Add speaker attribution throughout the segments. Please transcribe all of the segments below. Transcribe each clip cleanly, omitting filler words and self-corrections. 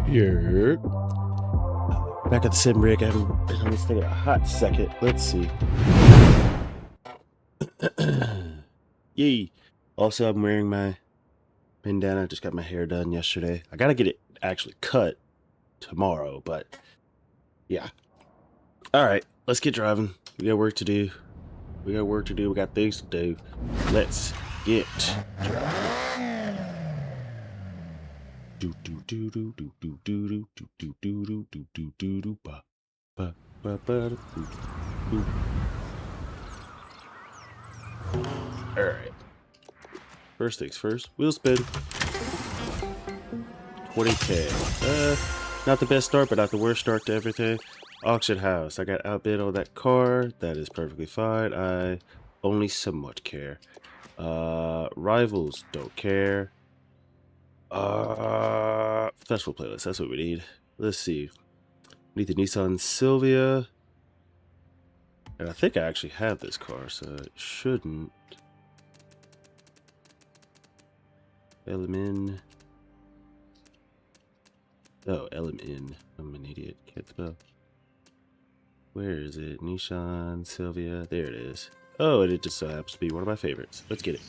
Speaker 1: Here. Back at the sim rig. I haven't been on this thing in a hot second. Let's see. Yay. Also, I'm wearing my bandana. I just got my hair done yesterday. I gotta get it actually cut tomorrow, but yeah. Alright, let's get driving. We got work to do. We got things to do. Let's get driving. Do do do do do do do do do do do do do do do ba ba ba ba do do. Alright. First things first, wheel spin. 20k. Not the best start, but not the worst start to everything. Auction house. I got outbid on that car. That is perfectly fine. I only somewhat care. Rivals don't care. Festival playlist. That's what we need. Let's see. We need the Nissan Silvia. And I think I actually have this car, so it shouldn't. LMN. Oh, LMN. I'm an idiot. Can't spell. Where is it? Nissan Silvia. There it is. Oh, and it just so happens to be one of my favorites. Let's get it.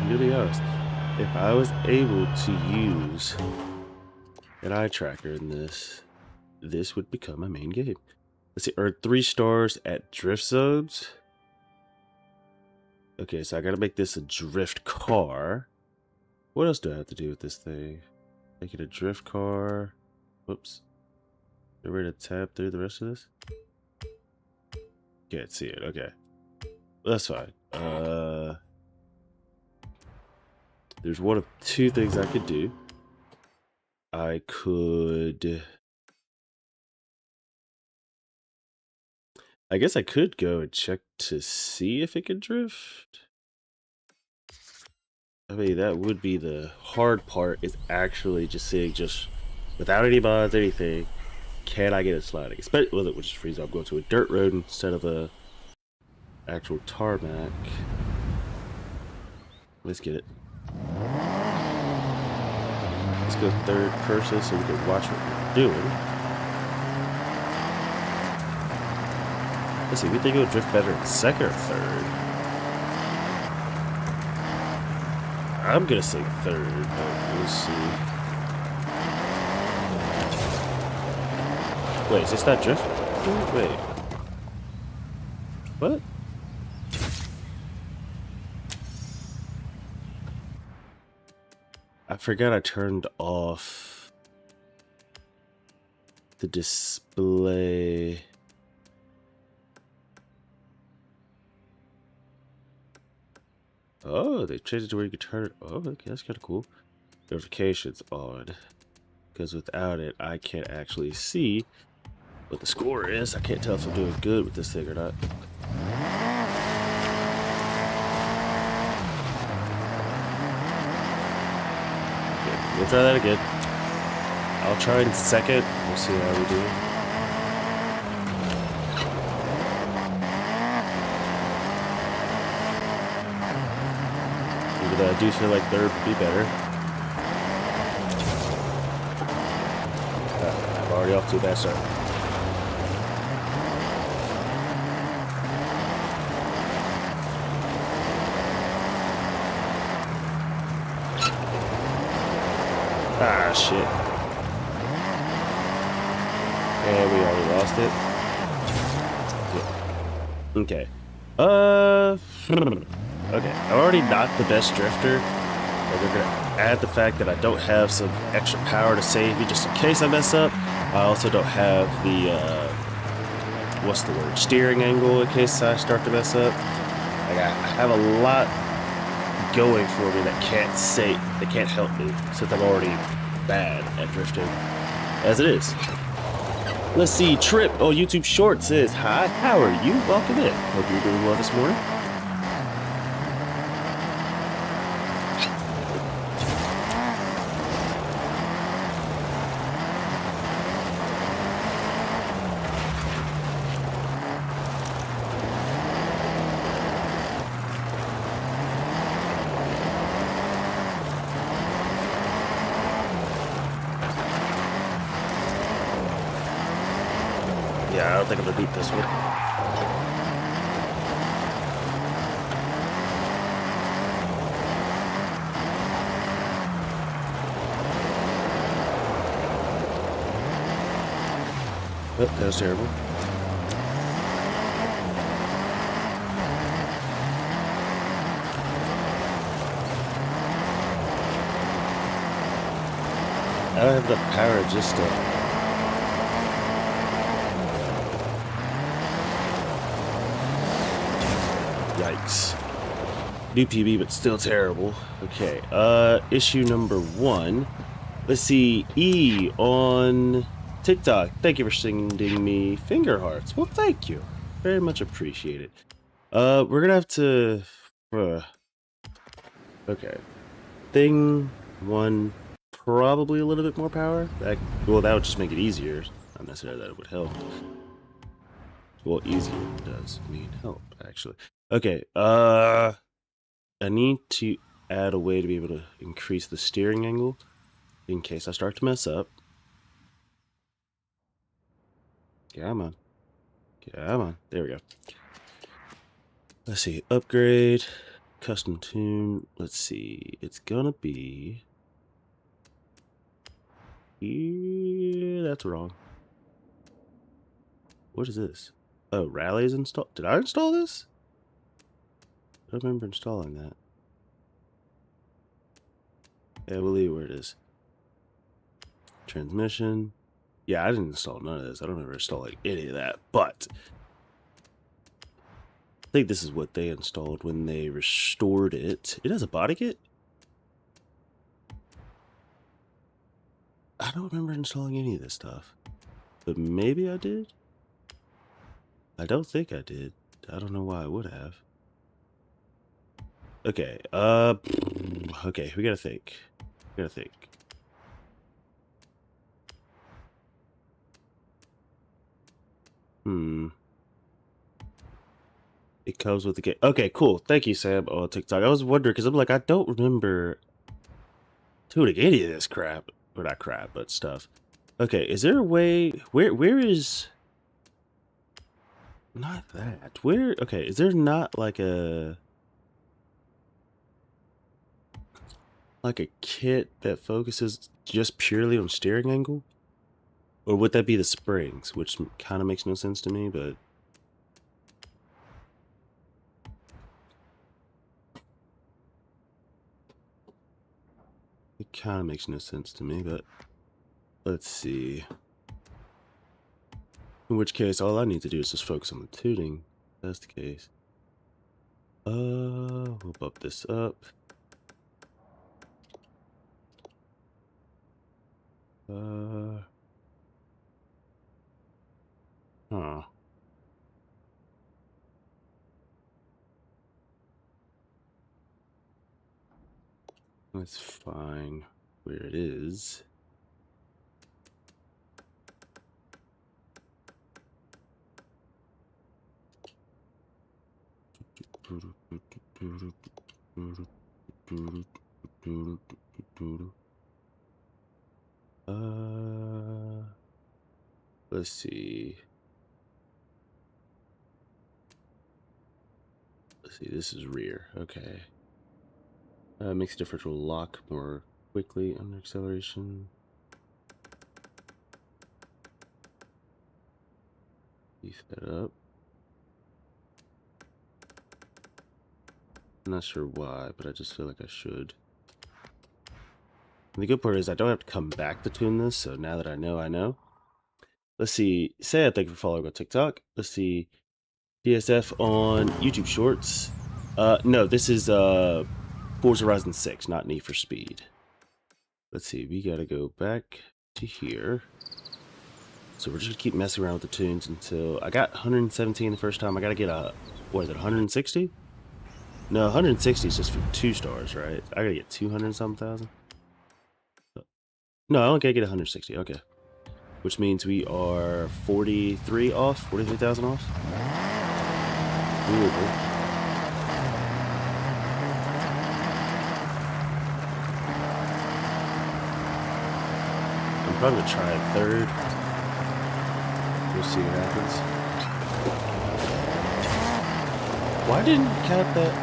Speaker 1: To be honest, if I was able to use an eye tracker in this would become my main game. Let's see, earn 3 stars at drift zones. Okay, so I gotta make this a drift car. What else do I have to do with this thing? Make it a drift car. Whoops. Get ready to tab through the rest of this? Can't see it, okay. That's fine. There's one of 2 things I could do. I guess I could go and check to see if it could drift. I mean, that would be the hard part, is actually just seeing, just without any mods, anything, can I get it sliding? Especially with it, which is freezing. I'm going to a dirt road instead of a actual tarmac. Let's get it. Let's go third person so we can watch what we're doing. Let's see, we think it would drift better in second or third. I'm gonna say third, but we'll see. Wait, is this not drift? Wait. What? I forgot I turned off the display. Oh, they changed it to where you can turn it. Oh, okay, that's kind of cool. Notifications on. Because without it, I can't actually see what the score is. I can't tell if I'm doing good with this thing or not. We'll try that again. I'll try in second. We'll see how we do. Even though I do feel like third would be better. I'm already off to a bad start. Ah, shit. And we already lost it. Okay. Okay. I'm already not the best drifter. But they're gonna add the fact that I don't have some extra power to save me just in case I mess up. I also don't have the, what's the word? Steering angle in case I start to mess up. Like, I have a lot going for me that can't help me, since I'm already bad at drifting as it is. Let's see, Trip on YouTube Short says, hi, how are you? Welcome in. Hope you're doing well this morning. Yeah, I don't think I'm gonna beat this one. Oh, that was terrible. I don't have the power just to... Yikes. New PB, but still terrible. Okay, issue number 1. Let's see, E on TikTok. Thank you for sending me finger hearts. Well, thank you. Very much appreciated. We're gonna have to... okay. Thing 1, probably a little bit more power. Well, that would just make it easier. Not necessarily that it would help. Well, easier does mean help, actually. Okay, I need to add a way to be able to increase the steering angle in case I start to mess up. Come on. Come on. There we go. Let's see. Upgrade. Custom tune. Let's see. It's gonna be... yeah, that's wrong. What is this? Oh, Rally is installed. Did I install this? I don't remember installing that. Yeah, we'll leave it where it is. Transmission. Yeah, I didn't install none of this. I don't remember installing any of that, but I think this is what they installed when they restored it. It has a body kit? I don't remember installing any of this stuff, but maybe I did. I don't think I did. I don't know why I would have. Okay, okay, we gotta think. We gotta think. It comes with the game. Okay, cool. Thank you, Sam, on TikTok. I was wondering, because I'm like, I don't remember doing any of this crap. Or not crap, but stuff. Okay, is there a way... Where is... Not that. Where... Okay, is there not like a... like a kit that focuses just purely on steering angle? Or would that be the springs, which kind of makes no sense to me, but... it kind of makes no sense to me, but... let's see. In which case, all I need to do is just focus on the tuning. If that's the case. We'll bump this up. Huh. That's fine where it is. Let's see. Let's see, this is rear. Okay. Makes a difference. Will lock more quickly under acceleration. Beef that up. I'm not sure why, but I just feel like I should. And the good part is I don't have to come back to tune this, so now that I know, I know. Let's see. Say thank you for following on TikTok. Let's see. DSF on YouTube Shorts. No, this is Forza Horizon 6, not Need for Speed. Let's see. We gotta go back to here. So we're just gonna keep messing around with the tunes until I got 117 the first time. I gotta get a, what is it, 160? No, 160 is just for 2 stars, right? I gotta get 200-something thousand. No, I only gotta get 160. Okay, which means we are 43 off, 43,000 off. Doable. I'm probably gonna try a third. We'll see what happens. Why didn't it count that?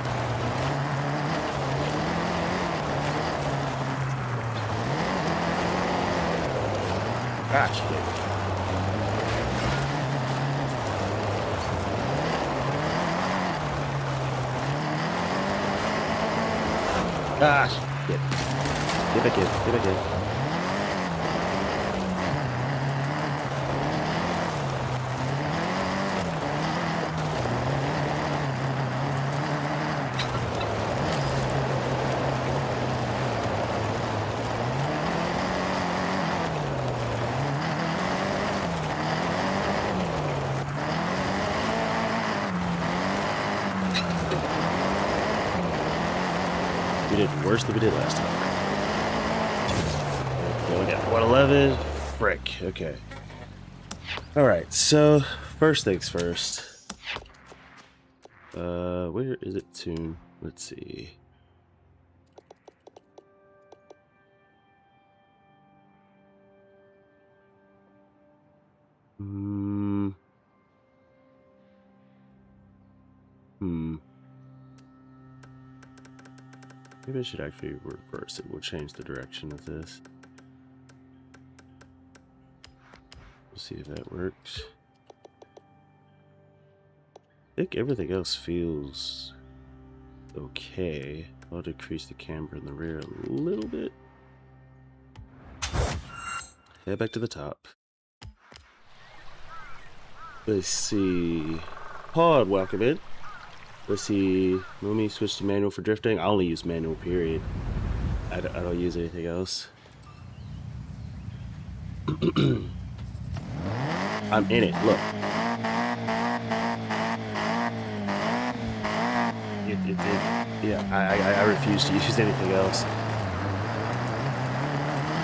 Speaker 1: Ah, shit. Ah, shit. Get back in. Get back in. We did worse than we did last time. Okay, we got 111. Frick. Okay. Alright, so first things first. Where is it tuned? Let's see. Maybe I should actually reverse it. We'll change the direction of this. We'll see if that works. I think everything else feels okay. I'll decrease the camber in the rear a little bit. Head back to the top. Let's see. Pod, welcome in. Let's see. Let me switch to manual for drifting. I only use manual, period. I don't use anything else. I'm in it. Look. Yeah, I refuse to use anything else.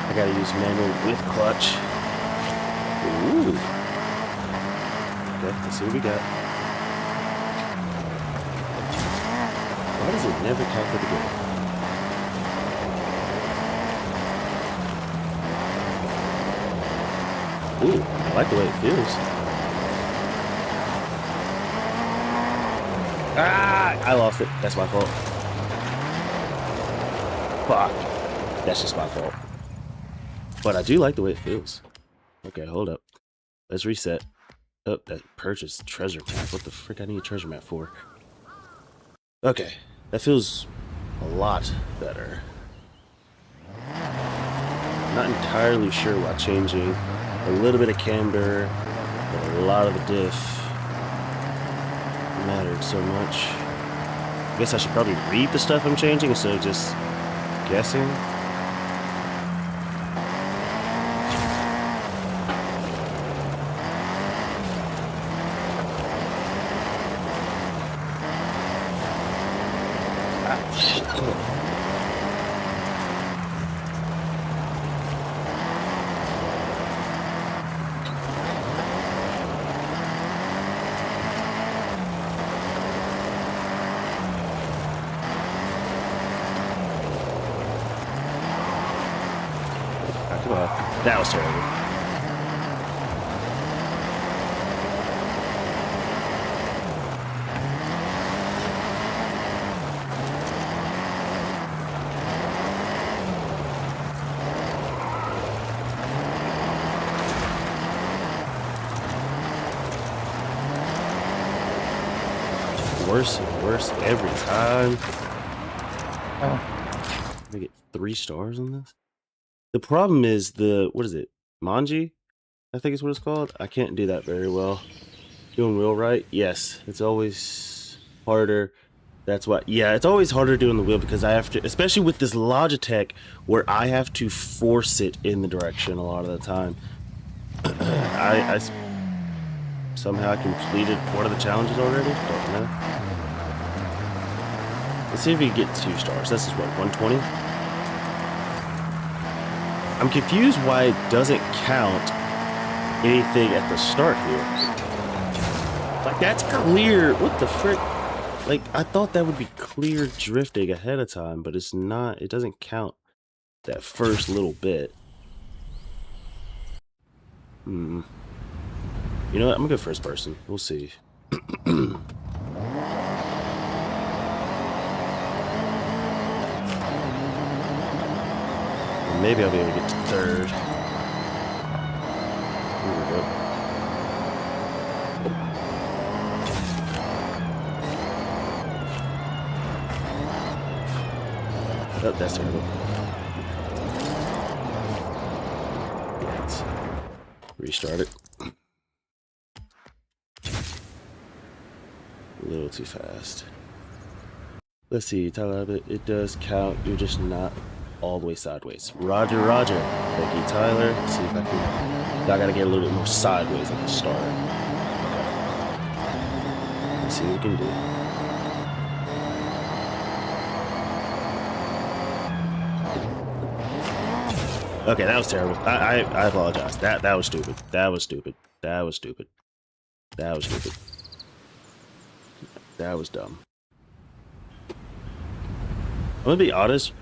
Speaker 1: I gotta use manual with clutch. Ooh. Okay, let's see what we got. Why does it never calculate the game? Ooh, I like the way it feels. Ah, I lost it. That's my fault. Fuck. That's just my fault. But I do like the way it feels. Okay, hold up. Let's reset. Oh, that purchased treasure map. What the frick I need a treasure map for? Okay, that feels a lot better. Not entirely sure why changing a little bit of camber, but a lot of the diff mattered so much. I guess I should probably read the stuff I'm changing instead of just guessing. That was terrible. Worse and worse every time. Oh. Let me get 3 stars on this. The problem is what is it? Manji? I think is what it's called. I can't do that very well. Doing wheel right? Yes. It's always harder. That's why. Yeah, it's always harder doing the wheel because I have to, especially with this Logitech, where I have to force it in the direction a lot of the time. I somehow completed one of the challenges already. Don't know. Let's see if we can get 2 stars. This is what, 120? I'm confused why it doesn't count anything at the start here. Like, that's clear. What the frick? Like, I thought that would be clear drifting ahead of time, but it's not. It doesn't count that first little bit. Yeah, You know what? I'm gonna go first person. We'll see. Maybe I'll be able to get to third. Here we go. Oh, that's terrible. Let's restart it. A little too fast. Let's see, Tyler, it does count. You're just not all the way sideways. Roger, Roger. Thank you, Tyler. Let's see if I can. I gotta get a little bit more sideways at the start. Okay. Let's see what we can do. Okay, that was terrible. I apologize. That was stupid. That was stupid. That was stupid. That was stupid. That was dumb. I'm gonna be honest.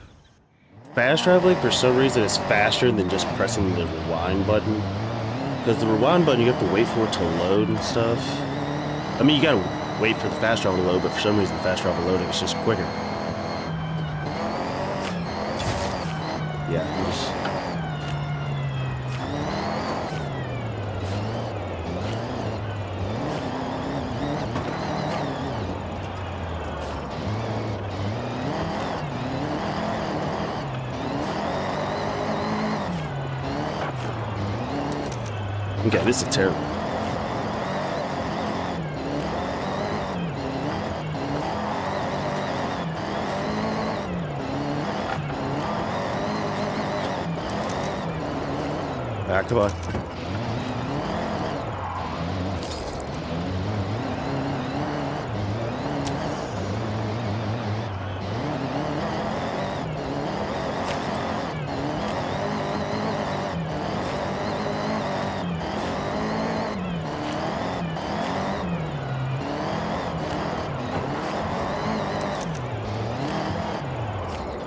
Speaker 1: Fast traveling, for some reason, is faster than just pressing the rewind button. Because the rewind button, you have to wait for it to load and stuff. I mean, you gotta wait for the fast travel to load, but for some reason, the fast travel loading is just quicker. Yeah, I'm just... Okay, this is terrible. Ah, come on.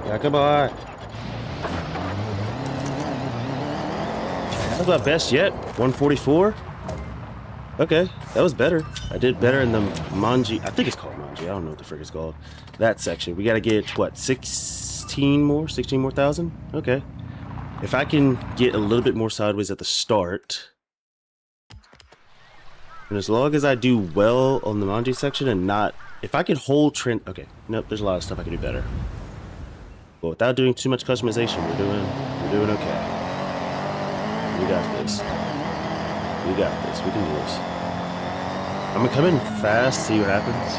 Speaker 1: Yeah, come on. That's my best yet. 144. Okay, that was better. I did better in the Manji. I think it's called Manji. I don't know what the frick it's called. That section. We got to get, what, 16 more thousand? Okay. If I can get a little bit more sideways at the start, and as long as I do well on the Manji section and not, if I can hold trend, okay, nope, there's a lot of stuff I can do better. But without doing too much customization, we're doing okay. We got this. We got this. We can do this. I'm gonna come in fast, see what happens.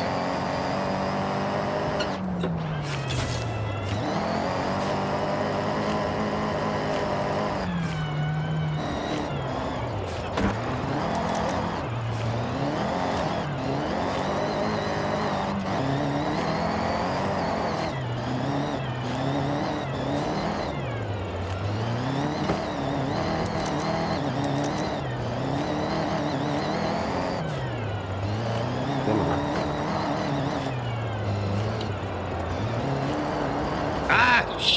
Speaker 1: Shit.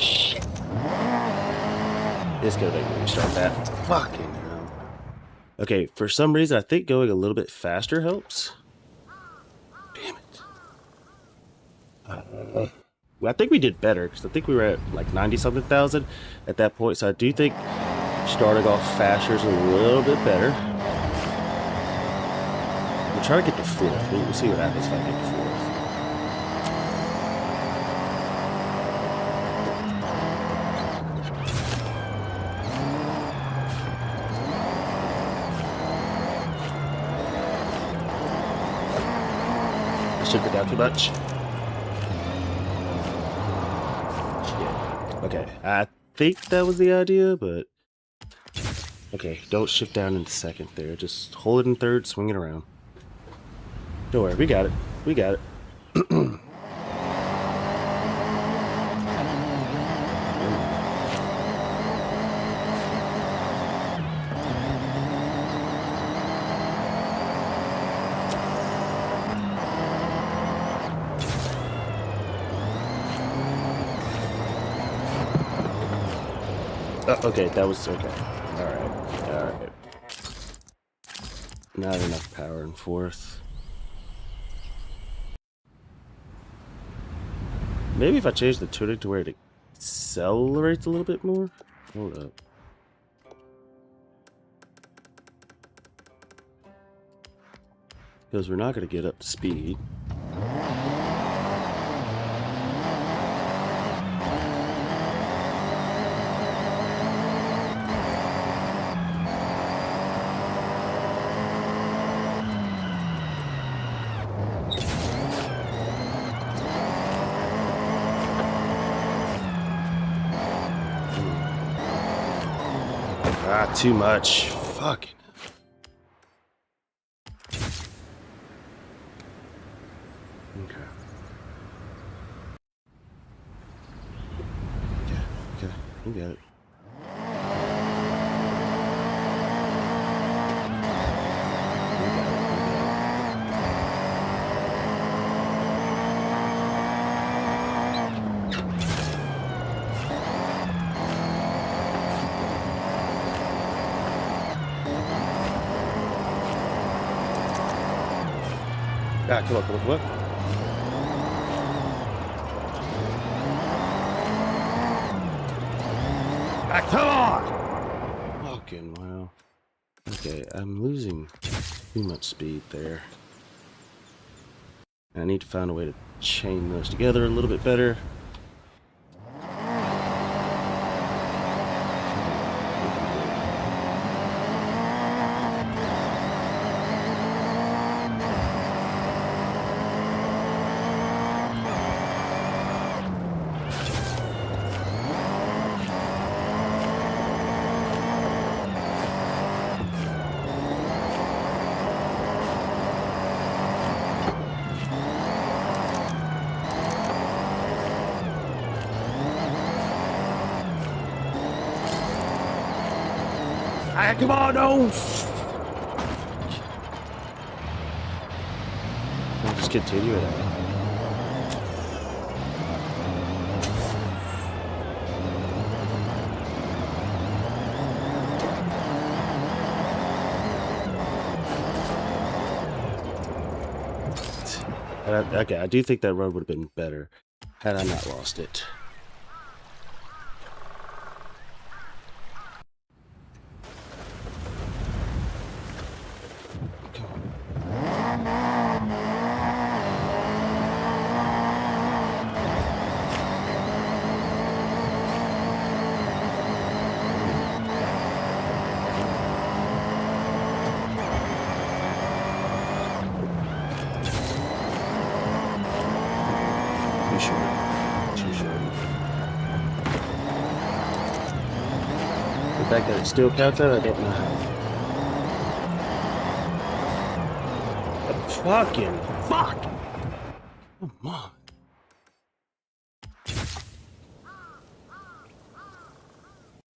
Speaker 1: It's gonna make me restart that. Fucking hell. Okay, for some reason, I think going a little bit faster helps. Damn it. Well, I think we did better, because I think we were at like 90-something thousand at that point, so I do think starting off faster is a little bit better. We'll try to get to 4th. We'll see what happens if I get to 4th. Should go down too much. Shit. Okay, I think that was the idea, but okay, don't shift down into 2nd there. Just hold it in 3rd, swing it around. Don't worry, we got it. We got it. Okay, that was okay. Alright, alright. not enough power in fourth. Maybe if I change the tuning to where it accelerates a little bit more. Hold up. Because we're not going to get up to speed. Ah, too much. Fuck. Okay. Okay. You got it. Ah, come on, come on. Ah, come on! Fucking wow. Okay, I'm losing too much speed there. I need to find a way to chain those together a little bit better. Ah, come on, no! I'll just continue it. Okay, I do think that road would have been better had I not lost it. The fact that it still counts out, I don't know how. Fucking fuck! Come on.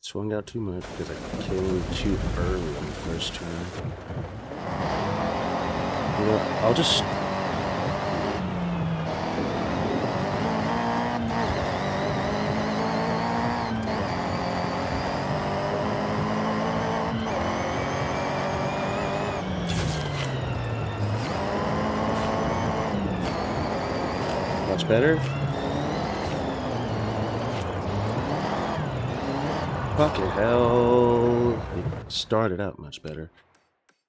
Speaker 1: Swung out too much because I came too early on the first turn. You know, I'll just... Much better. Fucking hell. It started out much better.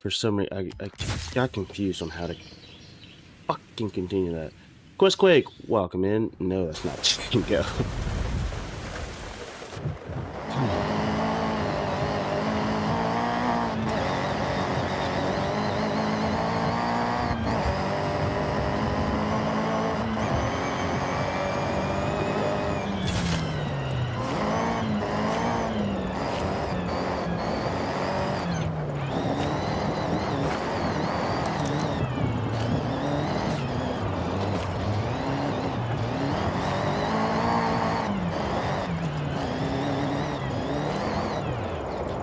Speaker 1: For some reason, I got confused on how to fucking continue that. Questquake, welcome in. No, that's not. Go.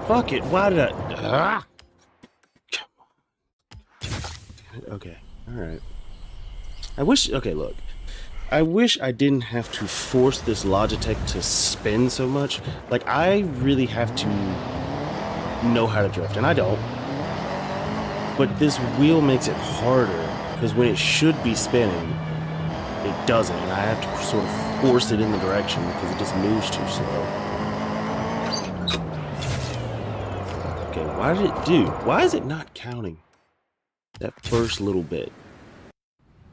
Speaker 1: Fuck it, why did I... Ah! Come on. Okay, alright. I wish... Okay, look. I wish I didn't have to force this Logitech to spin so much. Like, I really have to know how to drift, and I don't. But this wheel makes it harder because when it should be spinning, it doesn't, and I have to sort of force it in the direction because it just moves too slow. Okay, why is it not counting that first little bit?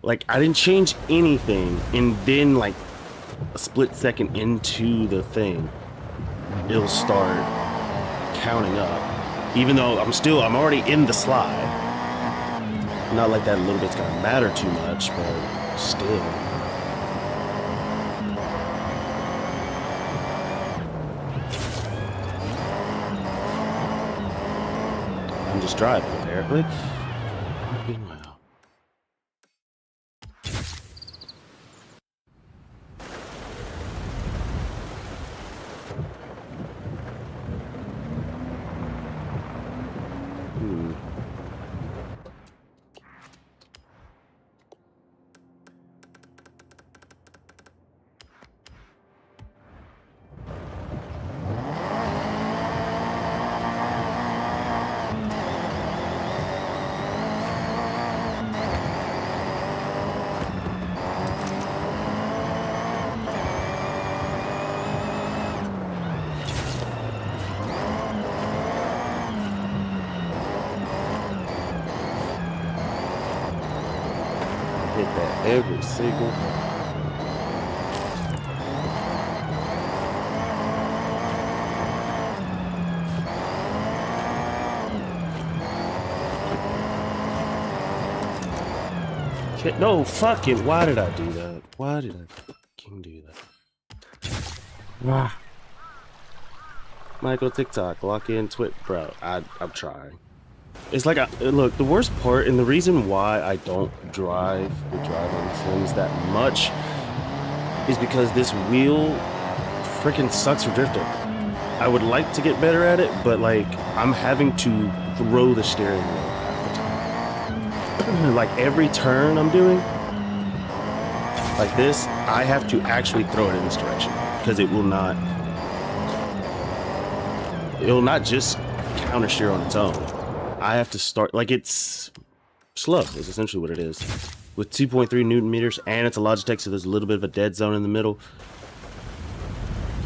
Speaker 1: Like, I didn't change anything, and then like a split second into the thing, it'll start counting up, even though I'm already in the slide. Not like that a little bit's gonna matter too much, but still. I'm just driving, apparently. Meanwhile. Hit that every single. No, fuck it. Why did I do that? Why did I fucking do that? Ah. Michael TikTok, lock in Twit, bro. I'm trying. It's like, look, the worst part, and the reason why I don't drive the driving sims that much is because this wheel freaking sucks for drifting. I would like to get better at it, but like, I'm having to throw the steering wheel half the time. Like, every turn I'm doing, like this, I have to actually throw it in this direction because it will not just counter steer on its own. I have to start, like, it's slow is essentially what it is. With 2.3 Newton meters, and it's a Logitech, so there's a little bit of a dead zone in the middle.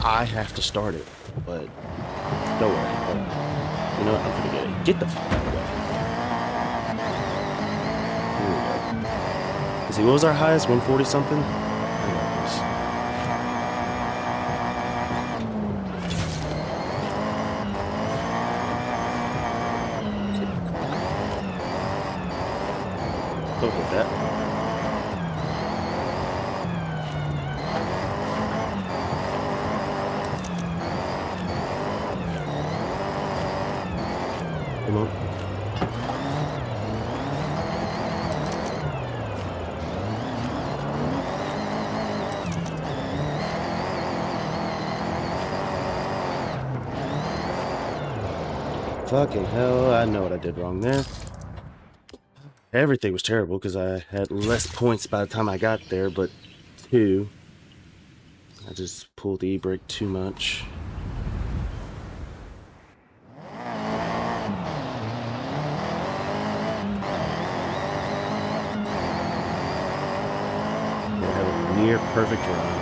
Speaker 1: I have to start it, but don't worry. You know what? I'm gonna get it. Get the fuck out of the way. Here we go. Let's see, what was our highest? 140 something? I got this. Don't hit that. Come on. Fucking hell, I know what I did wrong there. Everything was terrible because I had less points by the time I got there, but two, I just pulled the e-brake too much. I have a near perfect run.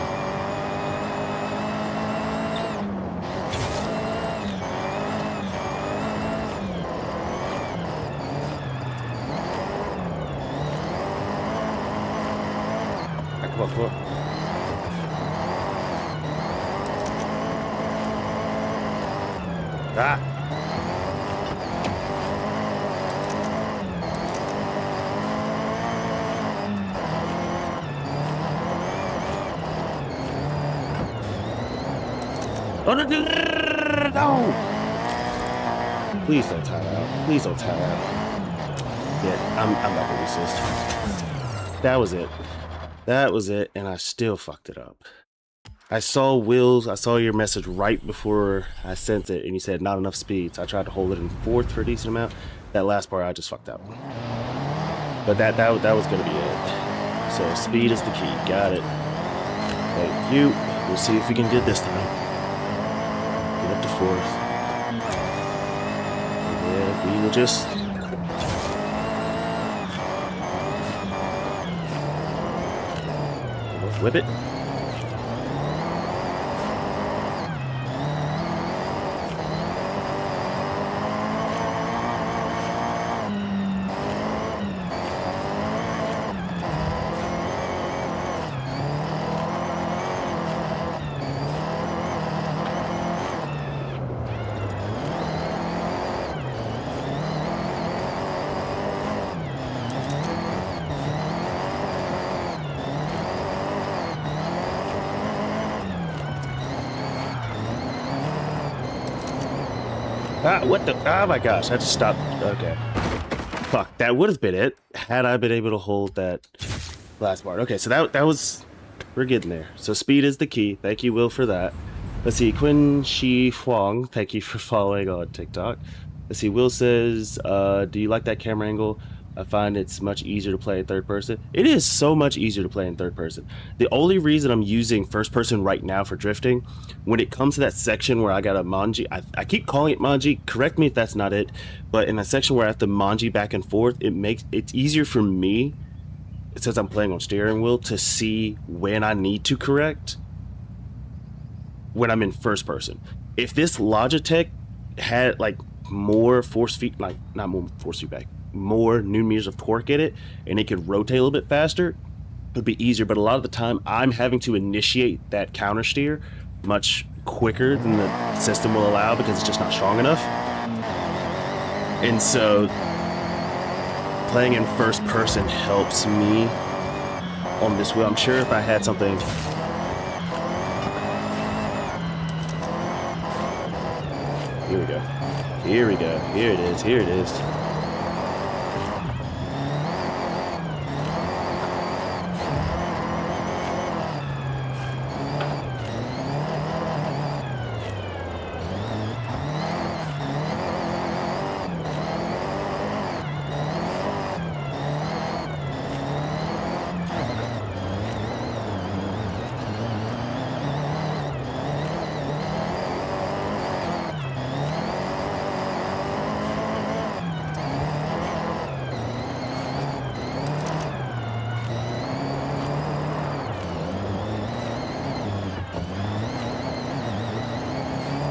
Speaker 1: What? Ah! Oh, no! Please don't tie out. Please don't tie out. Yeah, I'm not gonna resist. That was it. That was it, and I still fucked it up. I saw Will's, I saw your message right before I sent it, and you said not enough speed, so I tried to hold it in fourth for a decent amount. That last part, I just fucked up. But that was gonna be it. So speed is the key. Got it. Thank you. We'll see if we can get this time. Get up to fourth. Yeah, we will just Whip it. Ah, what the? Oh my gosh, I just stopped. Okay. Fuck, that would have been it had I been able to hold that last part. Okay, so that was... We're getting there. So speed is the key. Thank you, Will, for that. Let's see, Quinn Shi Huang, thank you for following on TikTok. Let's see, Will says, do you like that camera angle? I find it's much easier to play in third person. It is so much easier to play in third person. The only reason I'm using first person right now for drifting, when it comes to that section where I got a manji, I keep calling it manji, correct me if that's not it, but in that section where I have to manji back and forth, it's easier for me, since I'm playing on steering wheel, to see when I need to correct when I'm in first person. If this Logitech had like more force feed, like not more force feedback, more newton meters of torque in it, and it could rotate a little bit faster, it would be easier. But a lot of the time I'm having to initiate that counter steer much quicker than the system will allow because it's just not strong enough. And so playing in first person helps me on this wheel. I'm sure if I had something... Here we go. Here we go. Here it is. Here it is.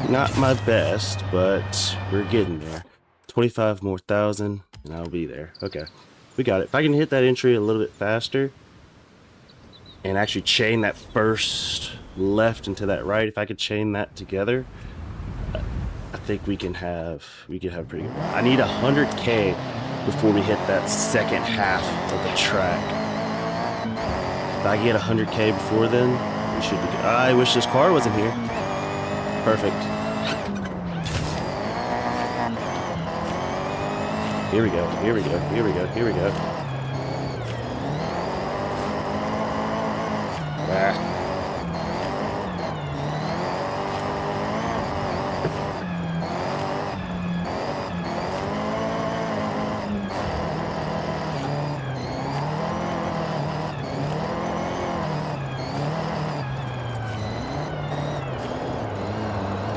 Speaker 1: Not my best, but we're getting there. 25 more thousand, and I'll be there. Okay, we got it. If I can hit that entry a little bit faster, and actually chain that first left into that right, if I could chain that together, I think we can have pretty good. I need 100K before we hit that second half of the track. If I get 100K before then, we should be good. I wish this car wasn't here. Perfect. Here we go, here we go, here we go, here we go. Ah.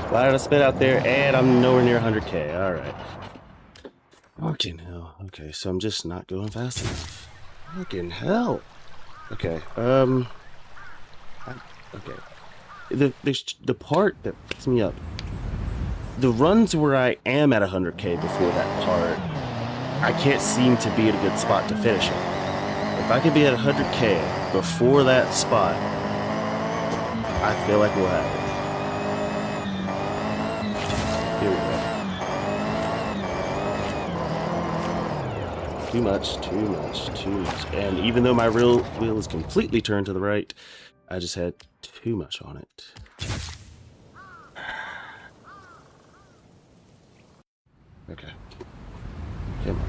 Speaker 1: Glad I spit out there, and I'm nowhere near 100K. All right. Fucking hell. Okay, so I'm just not going fast enough. Fucking hell. Okay. Okay. The part that picks me up. The runs where I am at 100K before that part, I can't seem to be at a good spot to finish it. If I could be at 100K before that spot, I feel like we'll have it. Here we go. Too much, too much, too much. And even though my real wheel is completely turned to the right, I just had too much on it. Okay. Come on.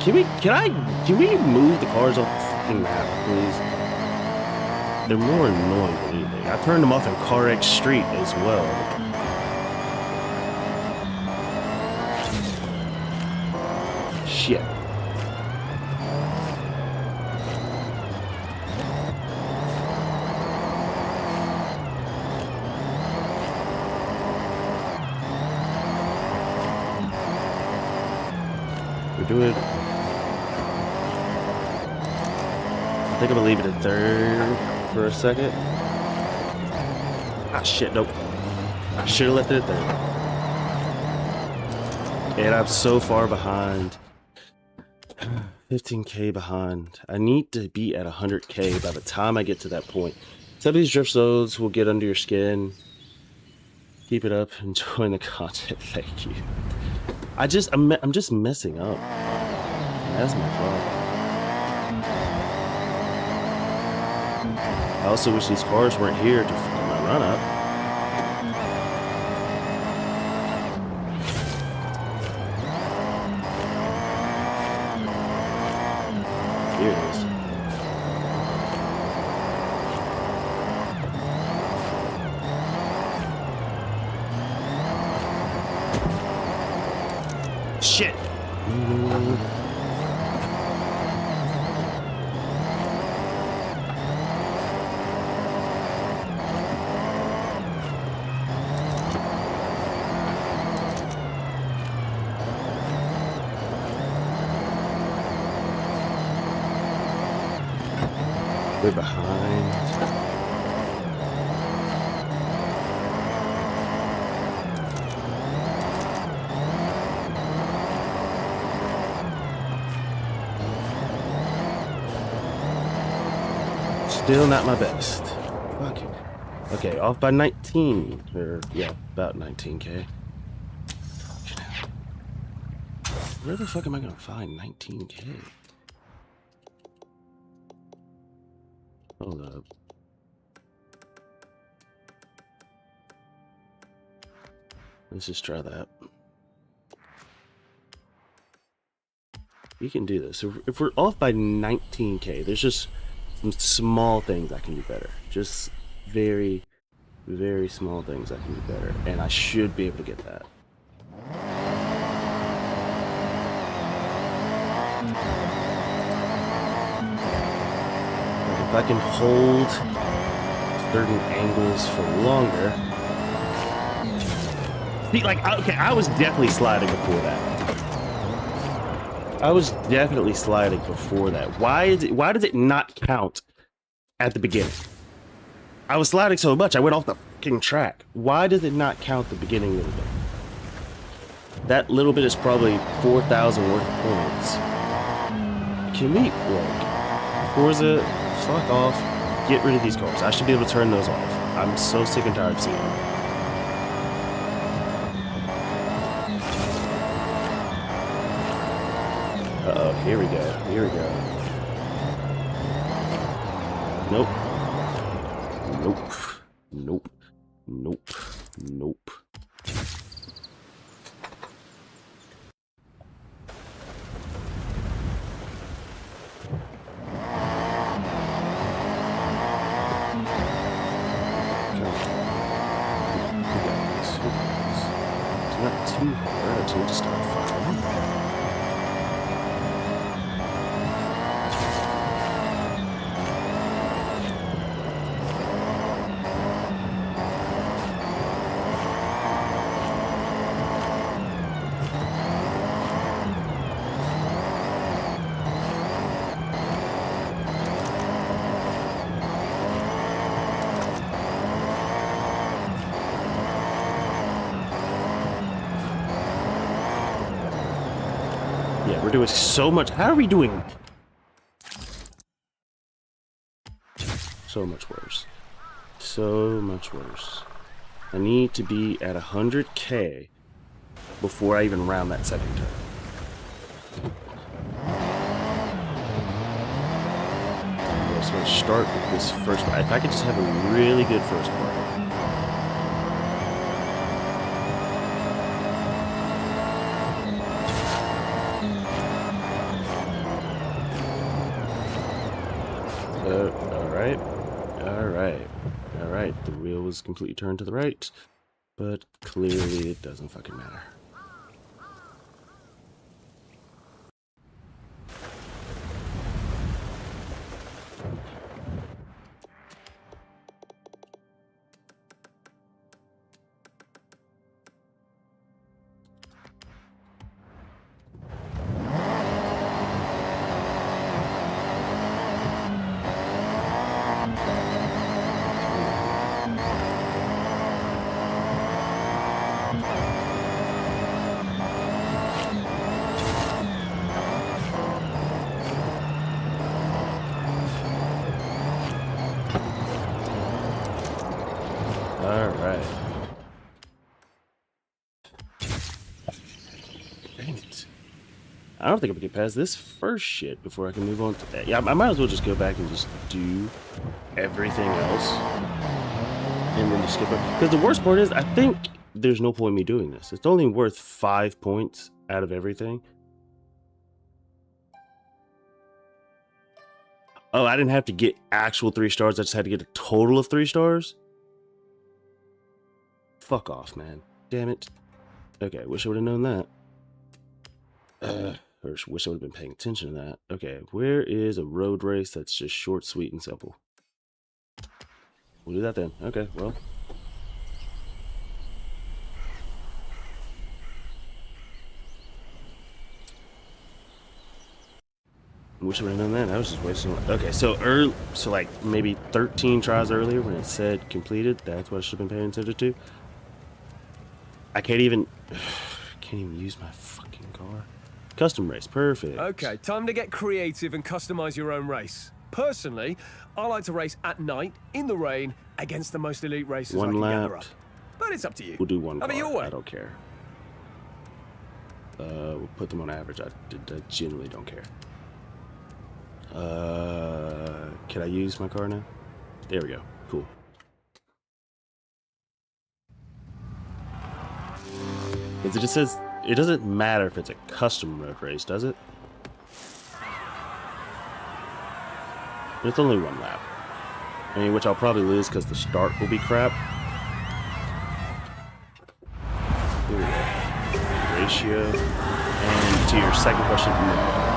Speaker 1: Can we move the cars off the fucking map, please? They're more annoying than anything. I turned them off in CarX Street as well. Shit. We're doing... think I'm gonna leave it at third for a second. Ah, shit, nope. I should have left it at third. And I'm so far behind. 15K behind. I need to be at 100K by the time I get to that point. Some of these drift zones will get under your skin. Keep it up. Enjoying the content. Thank you. I'm just messing up. That's my problem. I also wish these cars weren't here to fuck my run up. Here it is. Shit. We're behind. Still not my best. Fuck. Okay, off by 19. Or, yeah, about 19K. Where the fuck am I gonna find 19K? Hold up. Let's just try that. We can do this. If we're off by 19K, there's just some small things I can do better. Just very, very small things I can do better. And I should be able to get that. If I can hold certain angles for longer. See, like, okay, I was definitely sliding before that. Why does it not count at the beginning? I was sliding so much, I went off the fucking track. Why does it not count the beginning little bit? That little bit is probably 4,000 worth of points. Can we, like, Forza, fuck off, get rid of these cars. I should be able to turn those off. I'm so sick and tired of seeing them. Uh-oh, here we go. Nope. It's not too hard until we just start firing. Yeah, we're doing so much. How are we doing? So much worse. So much worse. I need to be at 100K before I even round that second turn. Okay, so let's start with this first part. If I could just have a really good first part. Alright, the wheel was completely turned to the right, but clearly it doesn't fucking matter. Alright. Dang it. I don't think I'm gonna get past this first shit before I can move on to that. Yeah, I might as well just go back and just do everything else. And then just skip it. Because the worst part is, I think there's no point in me doing this. It's only worth 5 points out of everything. Oh, I didn't have to get actual 3 stars. I just had to get a total of 3 stars? Fuck off, man. Damn it. Okay, wish I would have known that. Or wish I would have been paying attention to that. Okay, where is a road race that's just short, sweet, and simple? We'll do that then. Okay, well. Wish I would have known that. I was just wasting. Okay, so like maybe 13 tries earlier when it said completed. That's what I should have been paying attention to. I can't even use my fucking car. Custom race, perfect.
Speaker 2: Okay, time to get creative and customize your own race. Personally, I like to race at night in the rain against the most elite racers I can gather up. But it's up to you.
Speaker 1: We'll do one car.
Speaker 2: Your way.
Speaker 1: I don't care. We'll put them on average. I genuinely don't care. Can I use my car now? There we go. Cool. Because it just says it doesn't matter if it's a custom road race, does it? It's only 1 lap. I mean, which I'll probably lose because the start will be crap. Here we go. Ratio. And to your second question, no.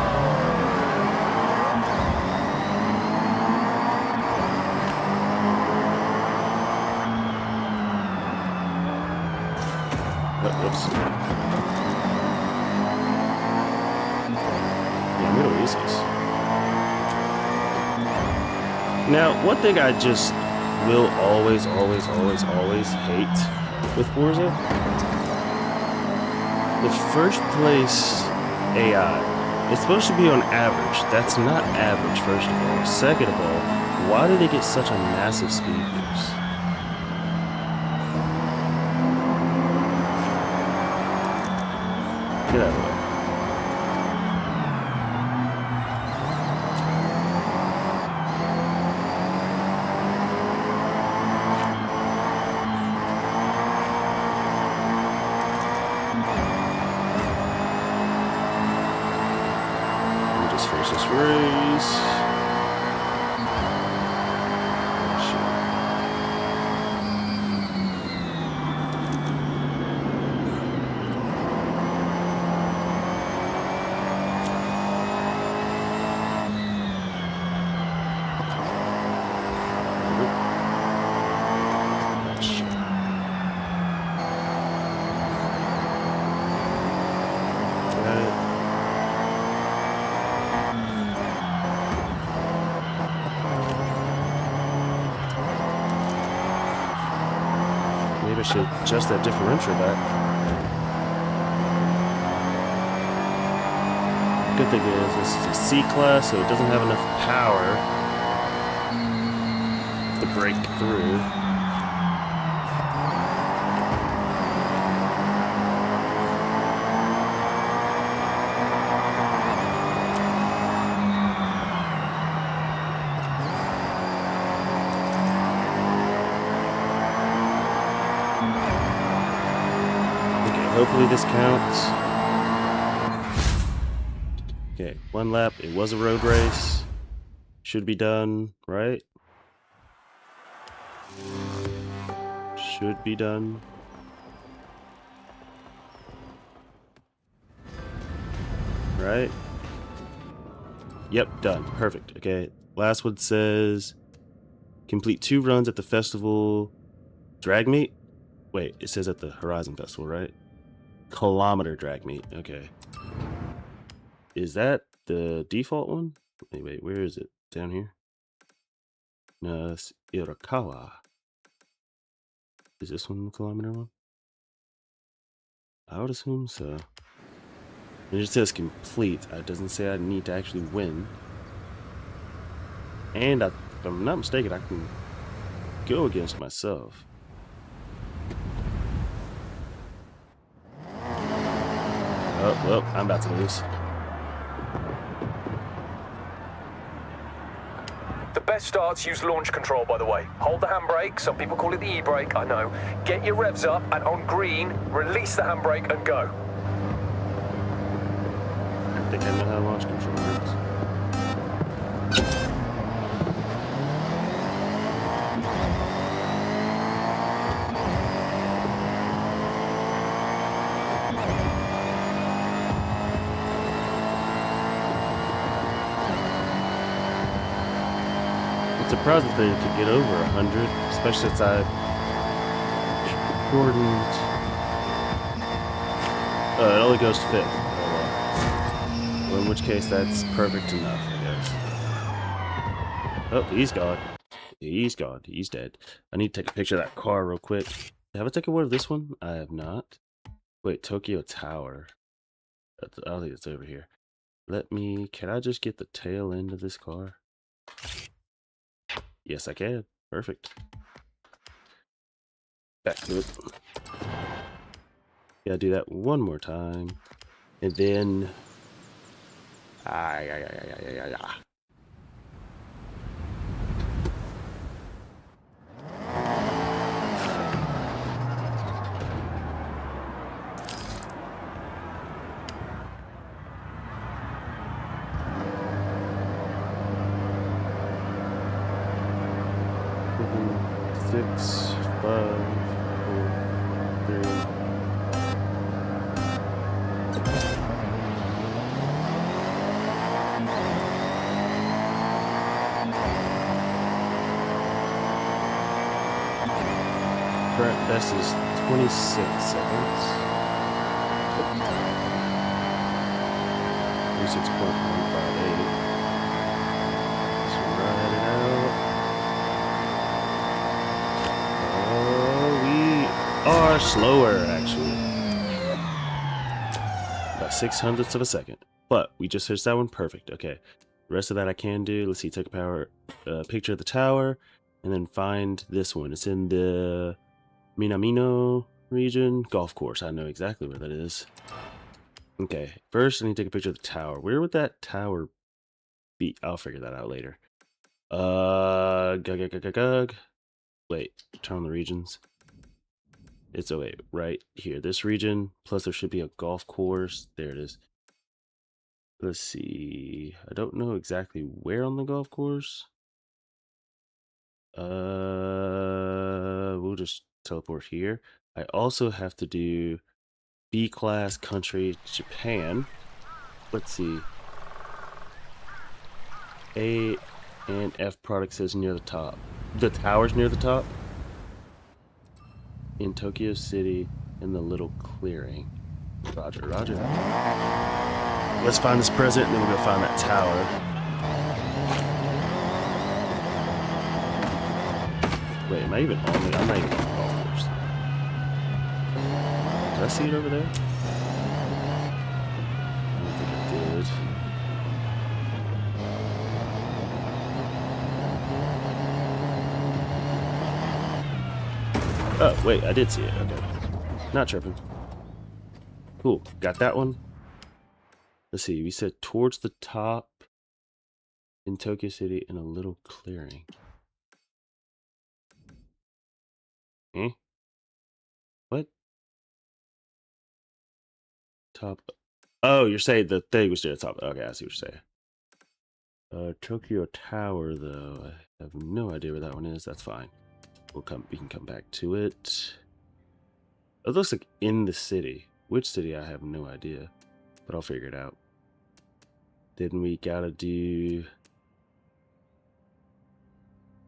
Speaker 1: Whoops. Yeah, I'm gonna lose this. Now, one thing I just will always hate with Forza, the first place AI, it's supposed to be on average. That's not average, first of all. Second of all, why do they get such a massive speed boost? Get out of the way. Let me just finish this race. Maybe I should adjust that differential back. Good thing is this is a C-class, so it doesn't have enough power to break through. Hopefully this counts. Okay, 1 lap. It was a road race. Should be done, right? Should be done. Right? Yep, done. Perfect. Okay, last one says complete 2 runs at the festival drag meet. Wait, it says at the Horizon Festival, right? Kilometer drag meet. Okay. Is that the default one? Wait, where is it? Down here? No, it's Irakawa. Is this one the kilometer one? I would assume so. It just says complete. It doesn't say I need to actually win. And if I'm not mistaken, I can go against myself. Oh, well, I'm about to lose.
Speaker 2: The best starts use launch control, by the way. Hold the handbrake, some people call it the e-brake, I know. Get your revs up, and on green, release the handbrake and go.
Speaker 1: I think I know how launch control works. I'm surprised that they could get over 100, especially since I shortened. It only goes to 5th. Well, in which case, that's perfect enough, I guess. Oh, he's gone. He's gone. He's dead. I need to take a picture of that car real quick. Have I taken one of this one? I have not. Wait, Tokyo Tower. I don't think it's over here. Can I just get the tail end of this car? Yes, I can. Perfect. Back to it. Gotta do that one more time. And then... Six, 5, 4, 3. Current best is 26 seconds. 26.158. Let's ride it out. Are slower, actually. About 0.06 of a second. But we just finished that one perfect. Okay. The rest of that I can do. Let's see. Take a picture of the tower. And then find this one. It's in the Minamino region. Golf course. I know exactly where that is. Okay. First, I need to take a picture of the tower. Where would that tower be? I'll figure that out later. Wait. Turn on the regions. It's right here, this region, plus there should be a golf course. There it is. Let's see. I don't know exactly where on the golf course. We'll just teleport here. I also have to do B-class country, Japan. Let's see. A and F product says near the top. The tower's near the top. In Tokyo City, in the little clearing. Roger, roger. Let's find this president, and then we'll go find that tower. Wait, am I even on it? I'm not even on the golf course. Did I see it over there? I don't think I did. Oh, wait, I did see it. Okay. Not tripping. Cool. Got that one. Let's see. We said towards the top in Tokyo City in a little clearing. Eh? What? Top. Oh, you're saying the thing was near the top. Okay, I see what you're saying. Tokyo Tower, though. I have no idea where that one is. That's fine. We can come back to it. It looks like in the city. Which city, I have no idea. But I'll figure it out. Then we gotta do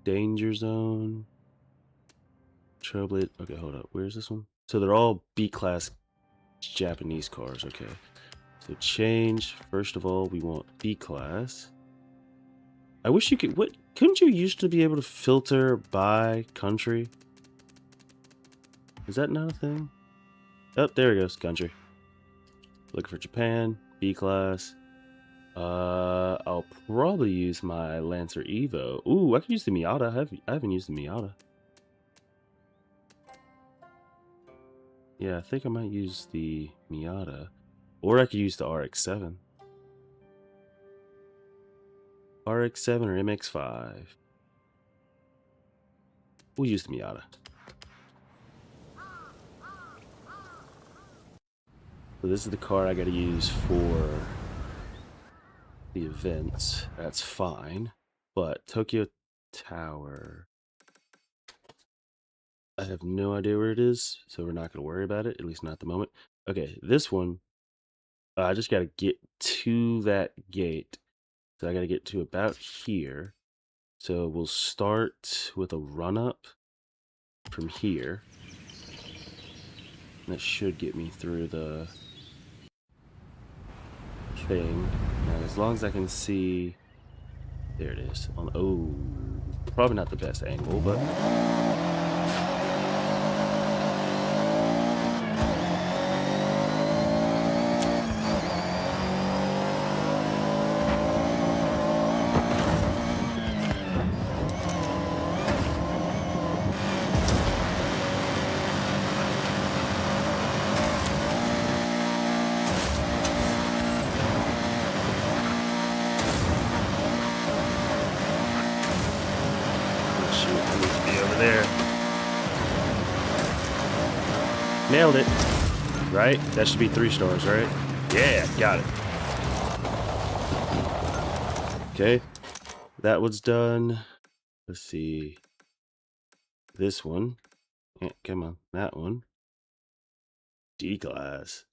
Speaker 1: Danger Zone. Trouble it. Okay, hold up. Where's this one? So they're all B-class Japanese cars. Okay. So change. First of all, we want B-class. I wish you could... What? Couldn't you used to be able to filter by country? Is that not a thing? Oh, there it goes. Country. Looking for Japan. B-class. I'll probably use my Lancer Evo. Ooh, I can use the Miata. I haven't used the Miata. Yeah, I think I might use the Miata. Or I could use the RX-7. RX-7 or MX-5. We'll use the Miata. So this is the car I gotta use for the events. That's fine. But Tokyo Tower, I have no idea where it is, so we're not gonna worry about it, at least not at the moment. Okay, this one, I just gotta get to that gate. So I gotta get to about here. So we'll start with a run up from here. That should get me through the thing. Now, as long as I can see, there it is. Oh, probably not the best angle, but there. Nailed it. Right? That should be 3 stars, right? Yeah, got it. Okay. That one's done. Let's see. This one. Yeah, come on. That one. D-class.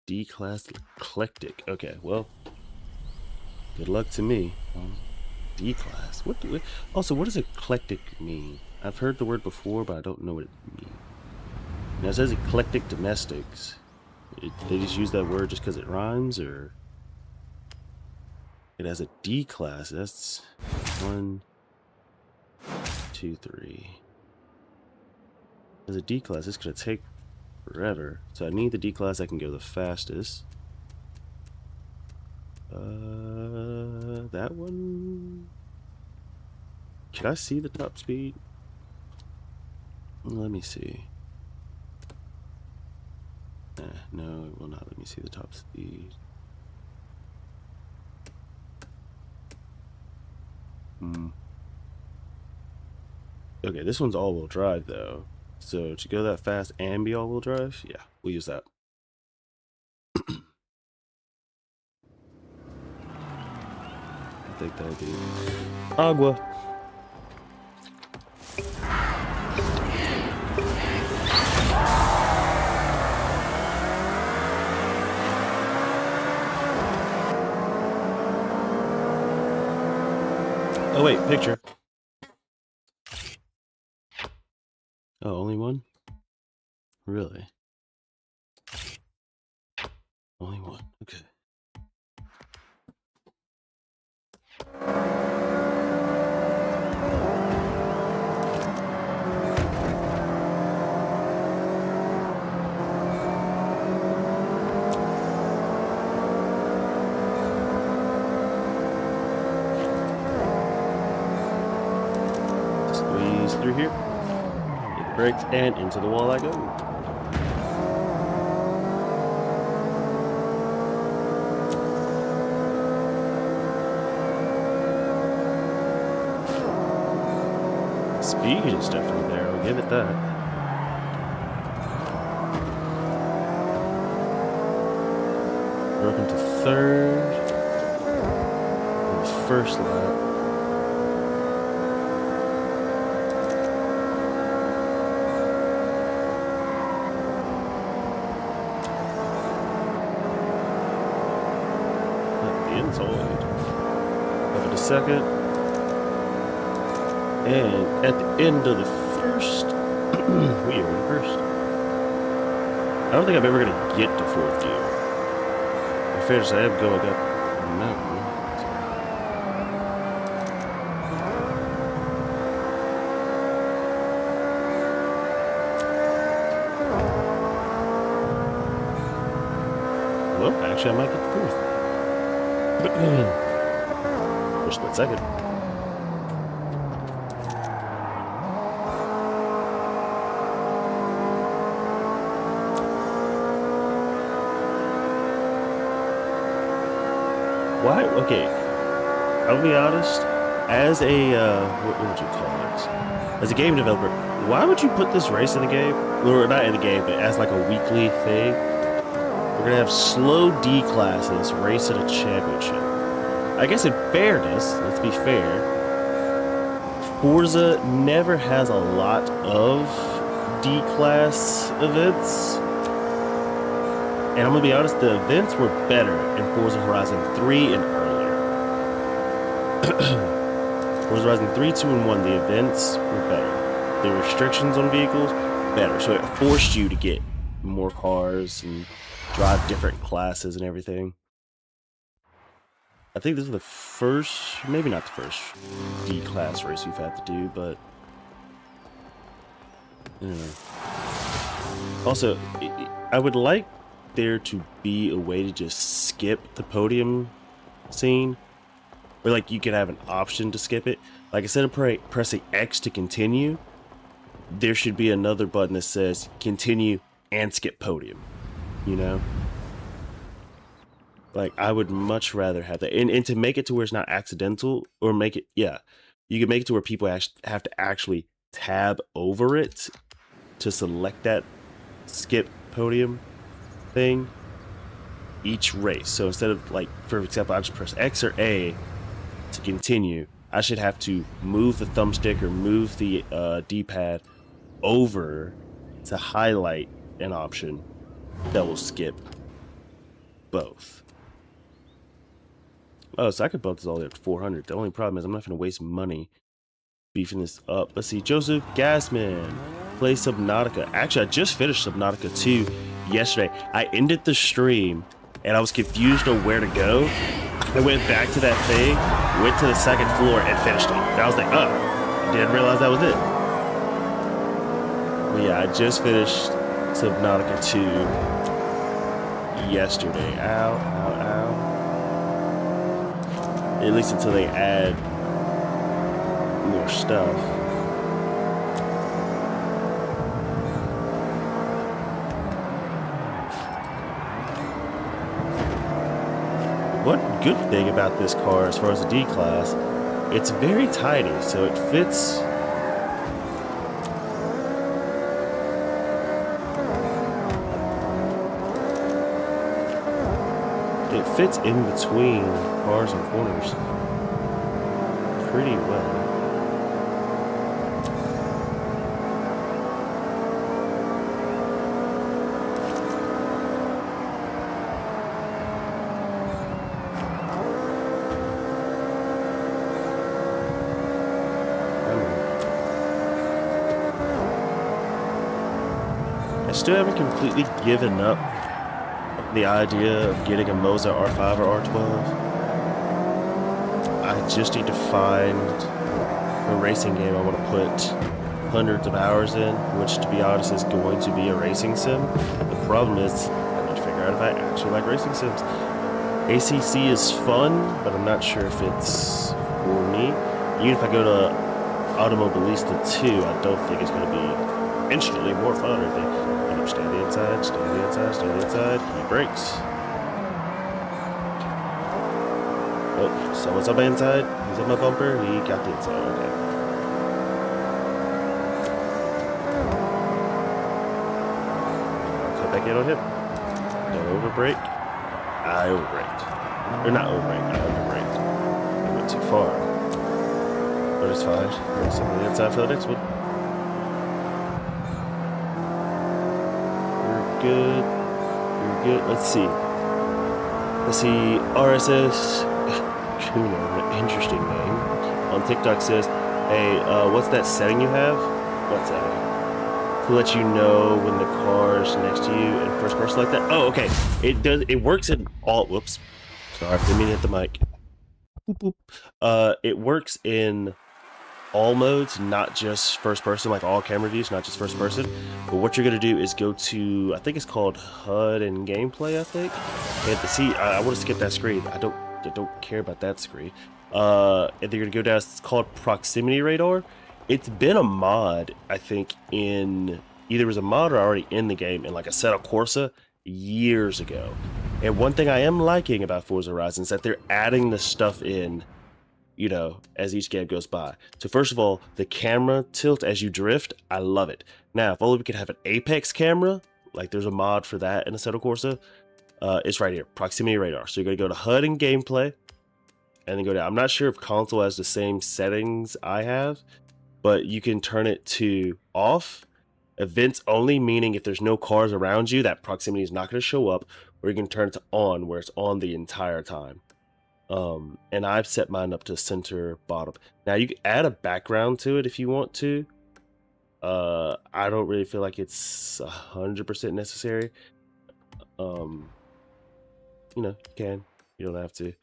Speaker 1: D-class eclectic. Okay, well. Good luck to me. D-class. Also, what does eclectic mean? I've heard the word before, but I don't know what it means. Now, it says eclectic domestics. They just use that word just because it rhymes, or it has a D-class. That's 1, 2, 3. As a D-class, it's gonna take forever. So I need the D-class I can go the fastest. That one. Can I see the top speed? Let me see. No, it will not let me see the top speed. Okay, this one's all-wheel drive though. So to go that fast and be all-wheel drive, yeah, we'll use that. I think that would be Agua. Oh wait, picture. Oh, only one? Really? Only one. Okay. Squeeze through here. Hit the brakes and into the wall I go. Speed is definitely there, I'll give it that. We're up into third. In the first lap. The inside. Up into second. And at the end of the first, we are in first. I don't think I'm ever going to get to 4th gear. In fairness, I am going up a mountain. Well, actually, I might get to 4th. For a split second. Why? Okay, I'll be honest. As a what would you call it? As a game developer, why would you put this race in the game? Or not in the game, but as like a weekly thing? We're gonna have slow D classes race at a championship. I guess in fairness, let's be fair, Forza never has a lot of D class events. And I'm gonna be honest, the events were better in Forza Horizon 3 and earlier. Forza Horizon 3, 2, and 1, the events were better. The restrictions on vehicles, better. So it forced you to get more cars and drive different classes and everything. I think this is the first, maybe not the first D-class race we've had to do, but... Also, I would like there to be a way to just skip the podium scene. Or like you could have an option to skip it. Like instead of pressing X to continue, there should be another button that says continue and skip podium. You know? Like I would much rather have that. And to make it to where it's not accidental, or make it, yeah, you can make it to where people have to actually tab over it to select that skip podium thing each race. So instead of, like, for example, I just press X or A to continue, I should have to move the thumbstick or move the D-pad over to highlight an option that will skip both. Oh, so I could bump this all the way up to 400. The only problem is I'm not going to waste money beefing this up. Let's see, Joseph Gassman, play Subnautica. Actually, I just finished Subnautica 2 yesterday. I ended the stream and I was confused on where to go. I went back to that thing, went to the second floor and finished it. And I was like, oh, didn't realize that was it. But yeah, I just finished Subnautica 2 yesterday. Ow, ow, ow. At least until they add more stuff. One good thing about this car as far as the D-Class, it's very tiny, so it fits. It fits in between cars and corners pretty well. I still haven't completely given up the idea of getting a Mozart R5 or R12. I just need to find a racing game I want to put hundreds of hours in, which, to be honest, is going to be a racing sim. The problem is I need to figure out if I actually like racing sims. ACC is fun, but I'm not sure if it's for me. Even if I go to Automobilista 2, I don't think it's going to be instantly more fun or anything. Stand the inside, stand the inside, stand the inside. He brakes. Oh, someone's on my inside. He's on my bumper. He got the inside. Okay. Cut back in on him. Don't overbrake. I overbraked. Or not overbraked. I overbraked. I went too far. But it's fine. Race on the inside for the next one. Good. You're good. Let's see. RSS Kuno, an interesting name. On TikTok says, hey, what's that setting you have? What setting? To let you know when the car's next to you in first person like that. Oh, okay. It works in all. Whoops. Sorry, didn't mean to hit the mic. Boop, boop. It works in all modes, not just first person, like all camera views, not just first person. But what you're gonna do is go to, I think it's called HUD and gameplay, I think. And to see, I want to skip that screen. I don't care about that screen. And then you're gonna go down. It's called Proximity Radar. It's been a mod, I think, in either it was a mod or already in the game in like Assetto Corsa years ago. And one thing I am liking about Forza Horizon is that they're adding the stuff in, you know, as each game goes by. So first of all, the camera tilt as you drift, I love it. Now, if only we could have an Apex camera, like there's a mod for that in Assetto Corsa, it's right here, proximity radar. So you're gonna go to HUD and gameplay, and then go down. I'm not sure if console has the same settings I have, but you can turn it to off, events only, meaning if there's no cars around you, that proximity is not going to show up, or you can turn it to on, where it's on the entire time. And I've set mine up to center bottom. Now you can add a background to it if you want to. I don't really feel like it's 100% necessary. You know, you can, you don't have to.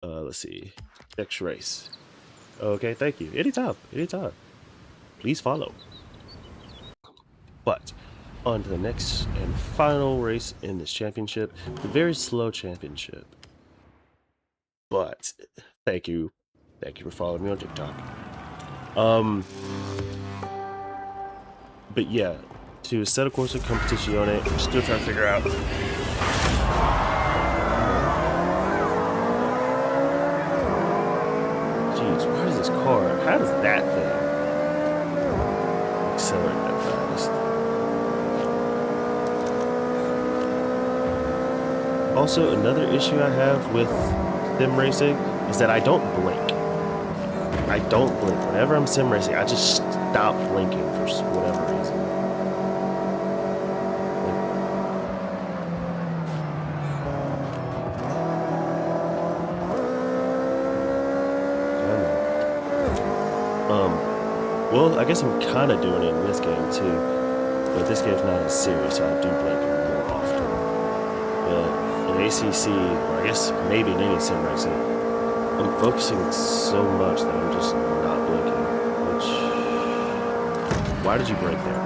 Speaker 1: Let's see, next race. Okay, thank you. Anytime. Please follow. But on to the next and final race in this championship, the very slow championship. But thank you for following me on TikTok. But yeah, to Assetto Corsa Competizione, I'm still trying to figure out. Jeez, why does this car? How does that thing accelerate that fast? Also, another issue I have with sim racing is that I don't blink. Whenever I'm sim racing, I just stop blinking for whatever reason. Well, I guess I'm kind of doing it in this game too, but this game's not as serious, so I do blink more often. But in ACC, or I guess maybe in any sim racing, I'm focusing so much that I'm just not blinking. Which, why did you break there?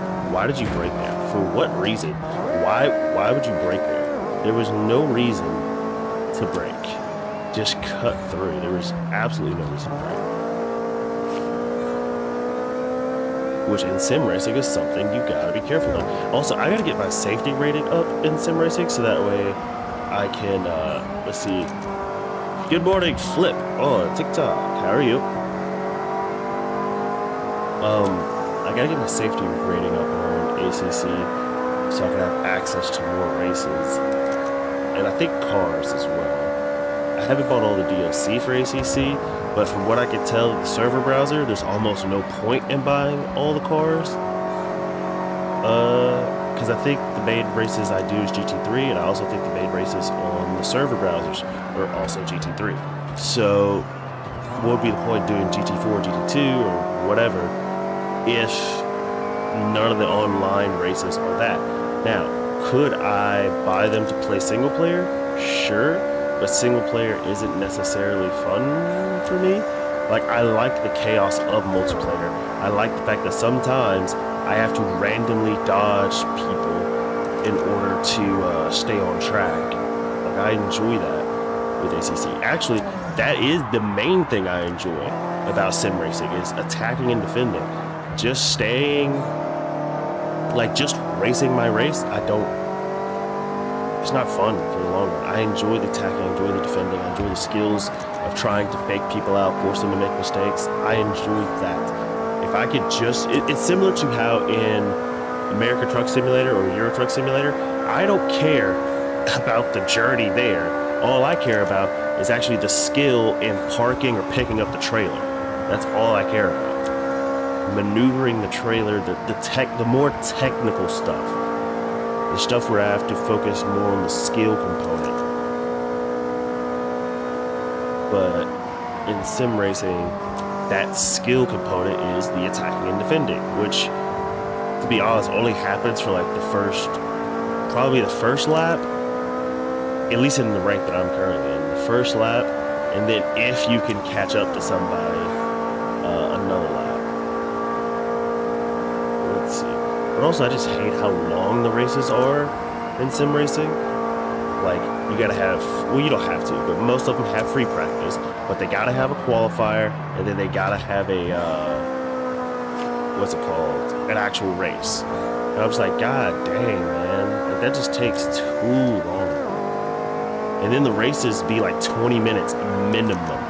Speaker 1: For what reason? Why would you break there? There was no reason to break. Just cut through. There was absolutely no reason to break. Which in sim racing is something you gotta be careful of. Also, I gotta get my safety rating up in sim racing so that way I can, let's see. Good morning, Flip on TikTok. How are you? I gotta get my safety rating up on ACC so I can have access to more races. And I think cars as well. I haven't bought all the DLC for ACC, but from what I can tell in the server browser, there's almost no point in buying all the cars. Because I think the main races I do is GT3, and I also think the main races on the server browsers are also GT3. So, what would be the point doing GT4, GT2, or whatever, if none of the online races are that? Now, could I buy them to play single player? Sure. But single player isn't necessarily fun for me. Like, I like the chaos of multiplayer. I like the fact that sometimes I have to randomly dodge people in order to stay on track. Like, I enjoy that with ACC. Actually, that is the main thing I enjoy about sim racing, is attacking and defending. Just staying, like, just racing my race, it's not fun for the long run. I enjoy the attacking, I enjoy the defending, I enjoy the skills of trying to fake people out, force them to make mistakes. I enjoy that. If I could just, it's similar to how in America Truck Simulator or Euro Truck Simulator, I don't care about the journey there. All I care about is actually the skill in parking or picking up the trailer. That's all I care about. Maneuvering the trailer, the more technical stuff. The stuff where I have to focus more on the skill component. But in sim racing, that skill component is the attacking and defending, which, to be honest, only happens for like probably the first lap, at least in the rank that I'm currently in, the first lap, and then if you can catch up to somebody, another lap. Let's see. But also, I just hate how long the races are in sim racing. Like, you gotta have, well, you don't have to, but most of them have free practice, but they gotta have a qualifier, and then they gotta have a, an actual race. And I was like, God dang, man, like, that just takes too long. And then the races be like 20 minutes minimum.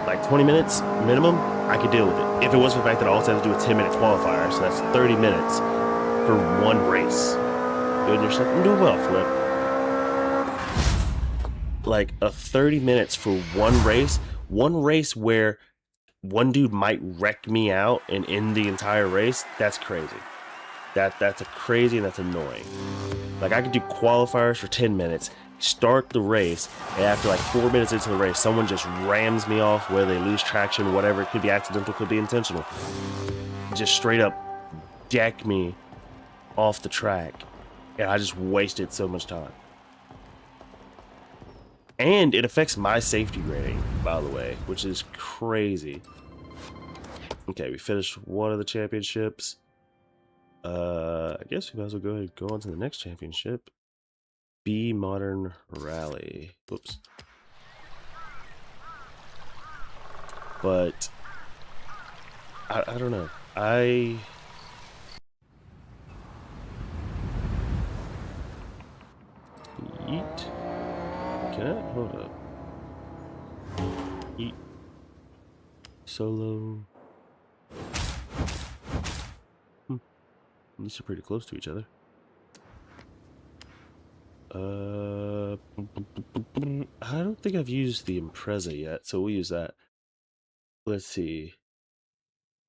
Speaker 1: Like 20 minutes minimum, I could deal with it. If it wasn't the fact that I also have to do a 10-minute qualifier, so that's 30 minutes for one race. Doing yourself, I'm doing well, Flip. Like a 30 minutes for one race where one dude might wreck me out and end the entire race. That's crazy. That's a crazy and that's annoying. Like I could do qualifiers for 10 minutes, start the race, and after like 4 minutes into the race, someone just rams me off, where they lose traction, whatever. It could be accidental, could be intentional. Just straight up deck me off the track, and I just wasted so much time. And it affects my safety rating, by the way, which is crazy. Okay, we finished one of the championships. I guess we might as well go ahead and go on to the next championship. B Modern Rally. Whoops. But I don't know. Yeet. Can I? Hold up. Yeet. Solo. These are pretty close to each other. I don't think I've used the Impreza yet, so we'll use that. Let's see.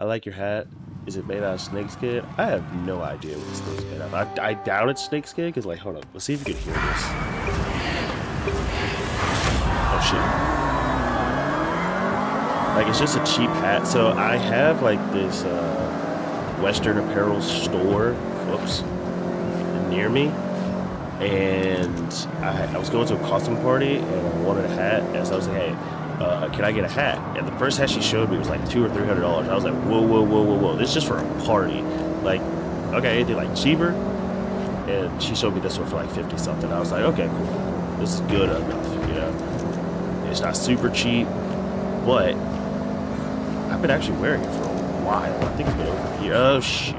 Speaker 1: I like your hat. Is it made out of snakeskin? I have no idea what this thing's made out of. I doubt it's snakeskin, because, like, hold up. Let's see if you can hear this. Oh, shit. Like, it's just a cheap hat. So I have, like, this Western apparel store, whoops, near me. And I was going to a costume party, and I wanted a hat. And so I was like, hey, can I get a hat? And the first hat she showed me was like $200 or $300. I was like, whoa. This is just for a party. Like, okay, they're like cheaper. And she showed me this one for like 50 something. I was like, okay, cool. This is good enough, you know. It's not super cheap, but I've been actually wearing it for a while. I think it's been over a year. Oh, shoot.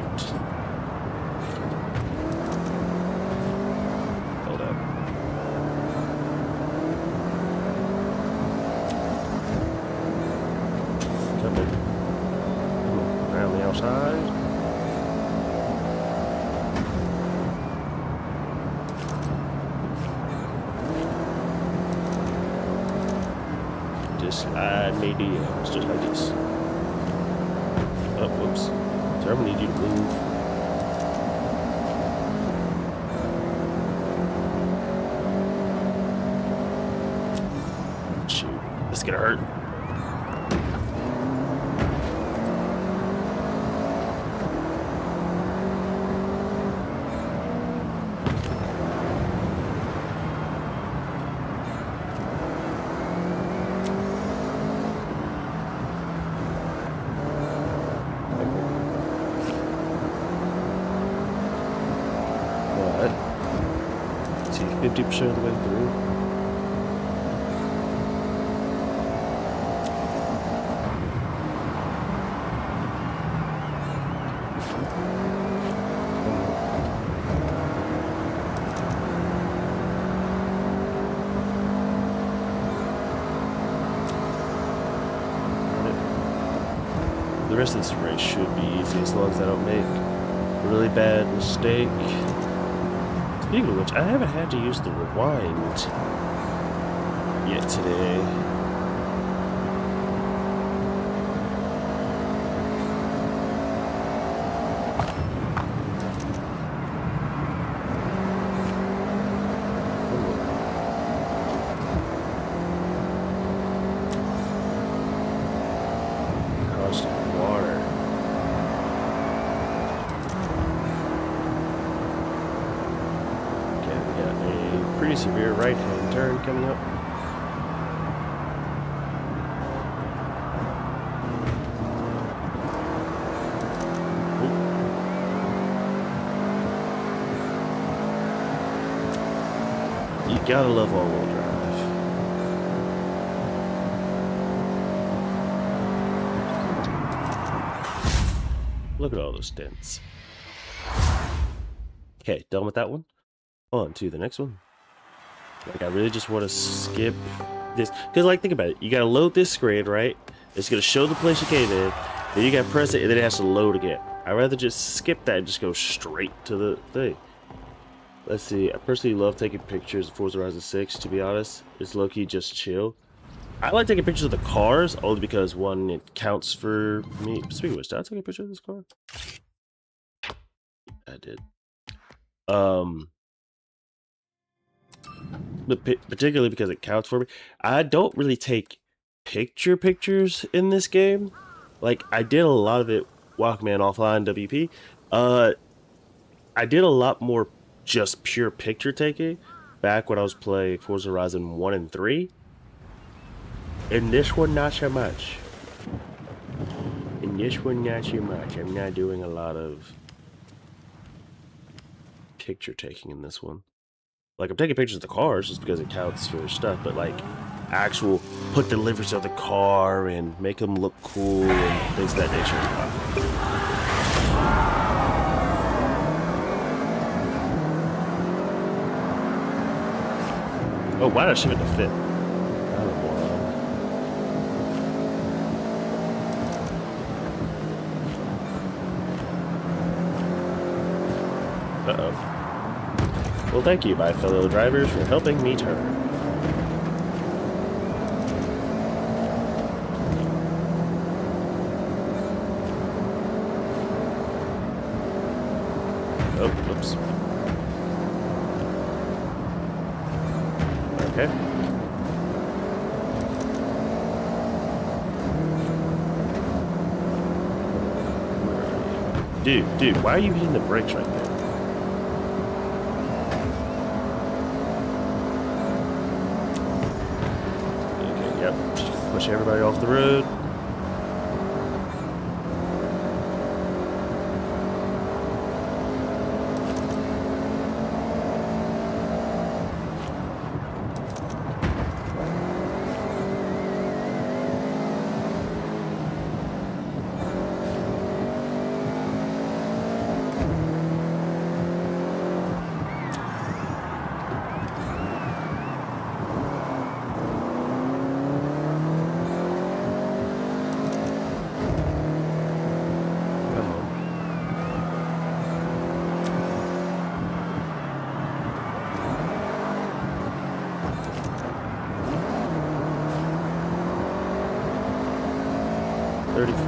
Speaker 1: Around the outside. Just slide me DMs, just like this. Oh, whoops. So I'm gonna need you to move. Shoot, this is gonna hurt. But, see, 50% of the way through. The rest of this race should be easy as long as I don't make a really bad mistake. Speaking of which, I haven't had to use the rewind yet today. Pretty severe right-hand turn coming up. Ooh. You gotta love all-wheel drive. Look at all those dents. Okay, done with that one. On to the next one. Like, I really just want to skip this. Because, like, think about it. You got to load this screen, right? It's going to show the place you came in. Then you got to press it, and then it has to load again. I'd rather just skip that and just go straight to the thing. Let's see. I personally love taking pictures of Forza Horizon 6, to be honest. It's low-key just chill. I like taking pictures of the cars, only because, one, it counts for me. Speaking of which, did I take a picture of this car? I did. But particularly because it counts for me. I don't really take pictures in this game. Like, I did a lot of it Walkman Offline WP. I did a lot more just pure picture taking back when I was playing Forza Horizon 1 and 3. In this one, not so much. In this one, not so much. I'm not doing a lot of picture taking in this one. Like, I'm taking pictures of the cars just because it counts for stuff, but like, actual put the liveries of the car and make them look cool and things of that nature. Oh, why did I ship it to fit? Uh-oh. Well, thank you, my fellow drivers, for helping me turn. Oh, whoops. Okay. Dude, why are you hitting the brakes right there? Okay, yep. Just push everybody off the road.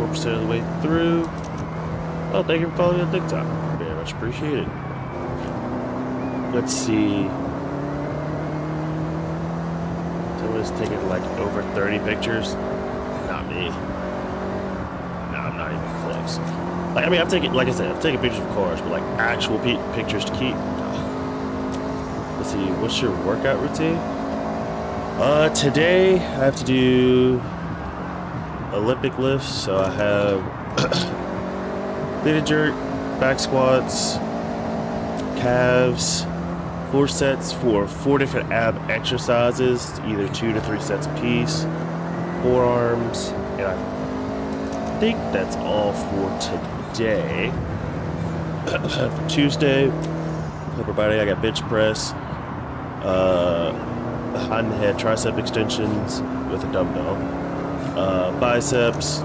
Speaker 1: % of the way through. Oh, thank you for following me on TikTok. Very much appreciated. Let's see. Someone's taking like over 30 pictures. Not me. No, I'm not even close. Like, I mean, I'm taking, like I said, I'm taking pictures of cars, but like actual pictures to keep. Let's see. What's your workout routine? Today I have to do Olympic lifts, so I have clean and jerk, back squats, calves, 4 sets for 4 different ab exercises, either 2 to 3 sets apiece, forearms, and I think that's all for today. For Tuesday, upper body, I got bench press, behind the head tricep extensions with a dumbbell. Biceps, I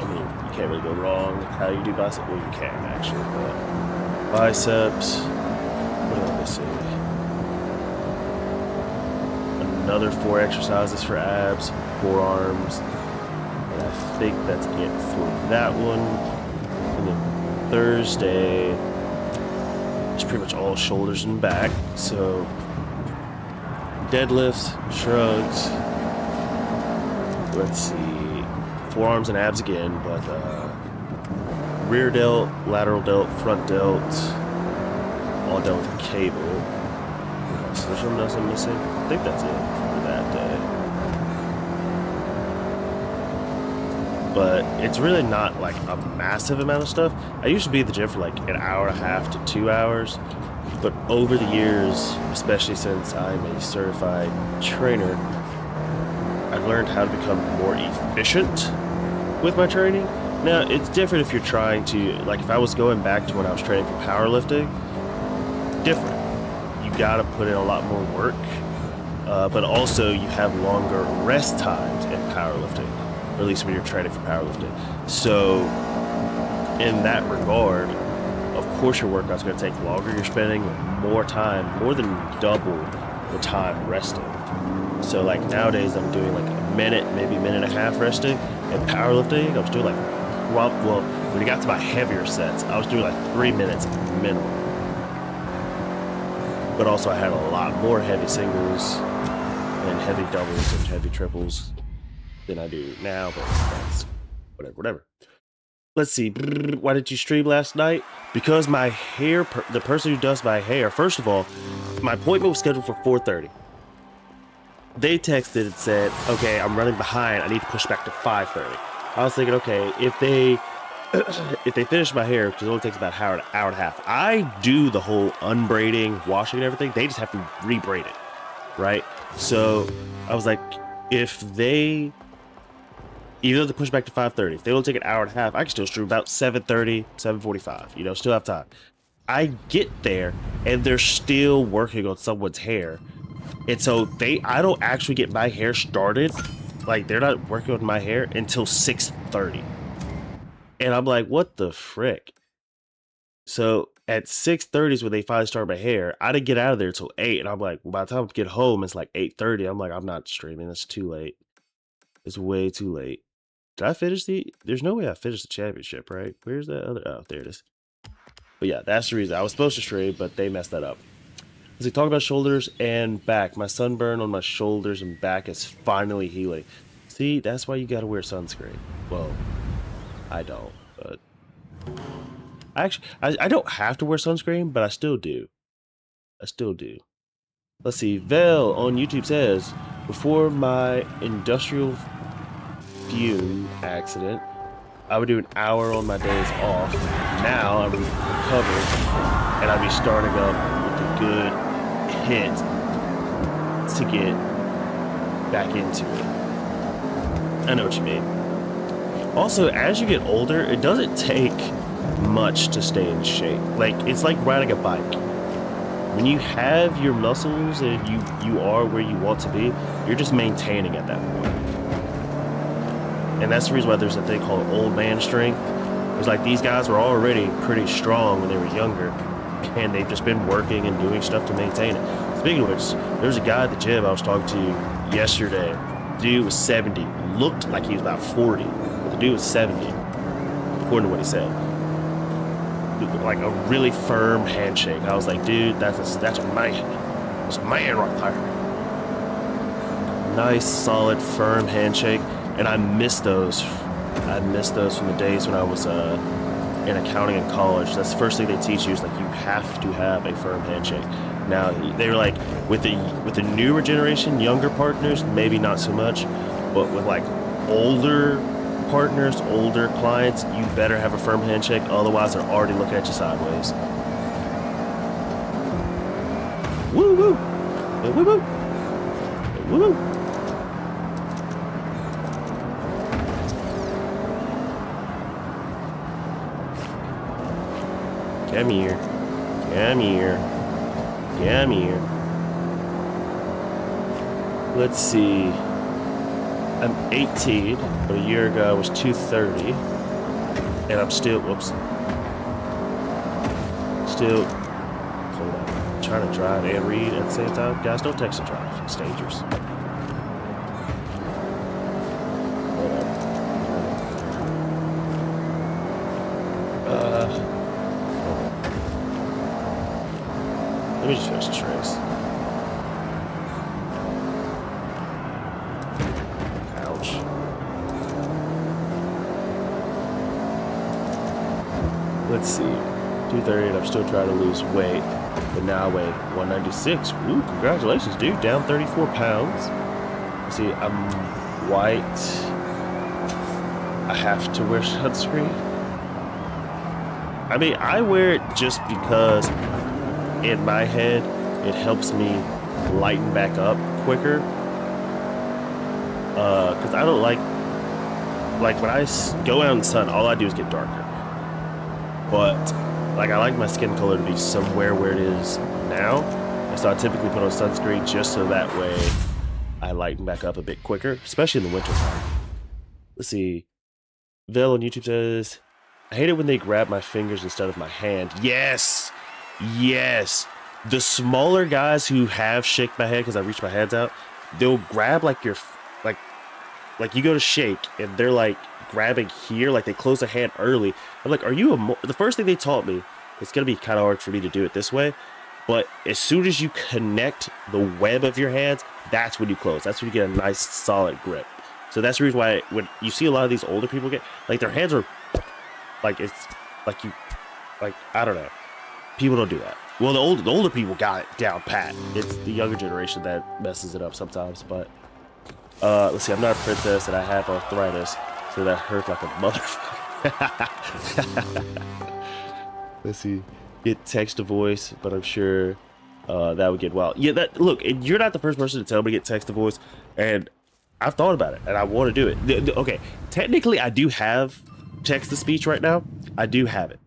Speaker 1: mean, you can't really go wrong with how you do biceps. Well, you can actually, but biceps, what did I say? Another 4 exercises for abs, forearms, and I think that's it for that one. And then Thursday, it's pretty much all shoulders and back, so deadlifts, shrugs, let's see, forearms and abs again, but rear delt, lateral delt, front delt, all done with a cable. So there's something else I'm missing. I think that's it for that day. But it's really not like a massive amount of stuff. I used to be at the gym for like an hour and a half to 2 hours, but over the years, especially since I'm a certified trainer, I've learned how to become more efficient with my training. Now, it's different if you're trying to, like if I was going back to when I was training for powerlifting, different. You gotta put in a lot more work. but also you have longer rest times in powerlifting, or at least when you're training for powerlifting. So in that regard, of course your workout's going to take longer. You're spending more time, more than double the time resting. So like nowadays I'm doing like a minute, maybe a minute and a half resting. In powerlifting, I was doing like, well, when it got to my heavier sets, I was doing like 3 minutes minimum. But also I had a lot more heavy singles and heavy doubles and heavy triples than I do now, but that's whatever. Let's see. Why did you stream last night? Because my hair, the person who does my hair, first of all, my appointment was scheduled for 4:30. They texted and said, okay, I'm running behind. I need to push back to 5:30. I was thinking, okay, if they finish my hair, because it only takes about an hour and a half. I do the whole unbraiding, washing and everything. They just have to rebraid it, right? So I was like, even though they push back to 5:30, if they will take an hour and a half, I can still stream about 7:30, 7:45, still have time. I get there and they're still working on someone's hair. And so I don't actually get my hair started. Like they're not working on my hair until 6:30. And I'm like, what the frick? So at 6:30 is when they finally start my hair. I didn't get out of there until 8. And I'm like, well, by the time I get home, it's like 8:30. I'm like, I'm not streaming. That's too late. It's way too late. Did I finish there's no way I finished the championship, right? Where's that other? Oh, there it is. But yeah, that's the reason. I was supposed to stream, but they messed that up. As we talk about shoulders and back, my sunburn on my shoulders and back is finally healing. See, that's why you gotta wear sunscreen. Well, I don't, but I don't have to wear sunscreen, but I still do. Let's see. Vel on YouTube says, before my industrial fume accident, I would do an hour on my days off. Now I'm recovered, and I'll be starting up with a good hit to get back into it. I know what you mean. Also, as you get older, it doesn't take much to stay in shape. Like, it's like riding a bike. When you have your muscles and you are where you want to be, you're just maintaining at that point. And that's the reason why there's a thing called old man strength. It's like these guys were already pretty strong when they were younger, and they've just been working and doing stuff to maintain it. Speaking of which, there's a guy at the gym I was talking to yesterday. The dude was 70, looked like he was about 40, but the dude was 70, according to what he said. Like a really firm handshake. I was like, dude, that's a man. That's a man right there. Nice, solid, firm handshake. And I miss those. I miss those from the days when I was in accounting in college. That's the first thing they teach you is like you have to have a firm handshake. Now they were like with the newer generation, younger partners, maybe not so much, but with like older partners, older clients, you better have a firm handshake. Otherwise, they're already looking at you sideways. Woo woo, woo woo, woo woo. Come here. Come here. Come here. Let's see. I'm 18, but a year ago I was 230. And I'm still, hold on. I'm trying to drive and read at the same time. Guys, don't text and drive. It's dangerous. Let me just finish this race. Ouch. Let's see. 230, and I'm still trying to lose weight, but now I weigh 196. Ooh, congratulations, dude. Down 34 pounds. Let's see, I'm white. I have to wear sunscreen. I mean, I wear it just because in my head, it helps me lighten back up quicker. Because I don't like when I go out in the sun, all I do is get darker. But like I like my skin color to be somewhere where it is now, So I typically put on sunscreen just so that way I lighten back up a bit quicker, especially in the winter time. Let's see. Vel on YouTube says, I hate it when they grab my fingers instead of my hand. Yes! Yes! The smaller guys who have shake my head because I reach my hands out, they'll grab like your, like you go to shake and they're like grabbing here, like they close their hand early. I'm like, are you the first thing they taught me, it's going to be kind of hard for me to do it this way, but as soon as you connect the web of your hands, that's when you close. That's when you get a nice solid grip. So that's the reason why when you see a lot of these older people get, like their hands are, like it's, like you, like, I don't know. People don't do that. Well, the older people got it down pat. It's the younger generation that messes it up sometimes, but let's see, I'm not a princess and I have arthritis, so that hurt like a motherfucker. Let's see, get text to voice, but I'm sure that would get wild. Yeah, that, look, and you're not the first person to tell me to get text to voice, and I've thought about it and I want to do it. Okay, technically I do have text to speech right now. I do have it.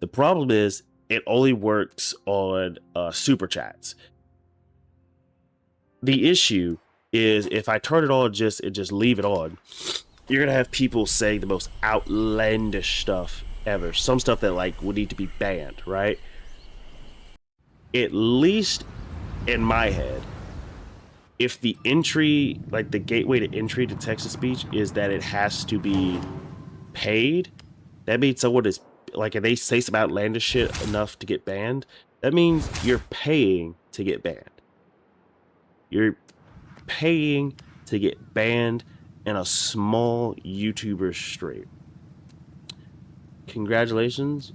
Speaker 1: The problem is it only works on super chats. The issue is if I turn it on and just leave it on, you're gonna have people saying the most outlandish stuff ever. Some stuff that like would need to be banned, right? At least in my head, if the entry, like the gateway to entry to text-to-speech is that it has to be paid, that means someone is, like if they say some outlandish shit enough to get banned, that means you're paying to get banned. You're paying to get banned in a small YouTuber stream. Congratulations,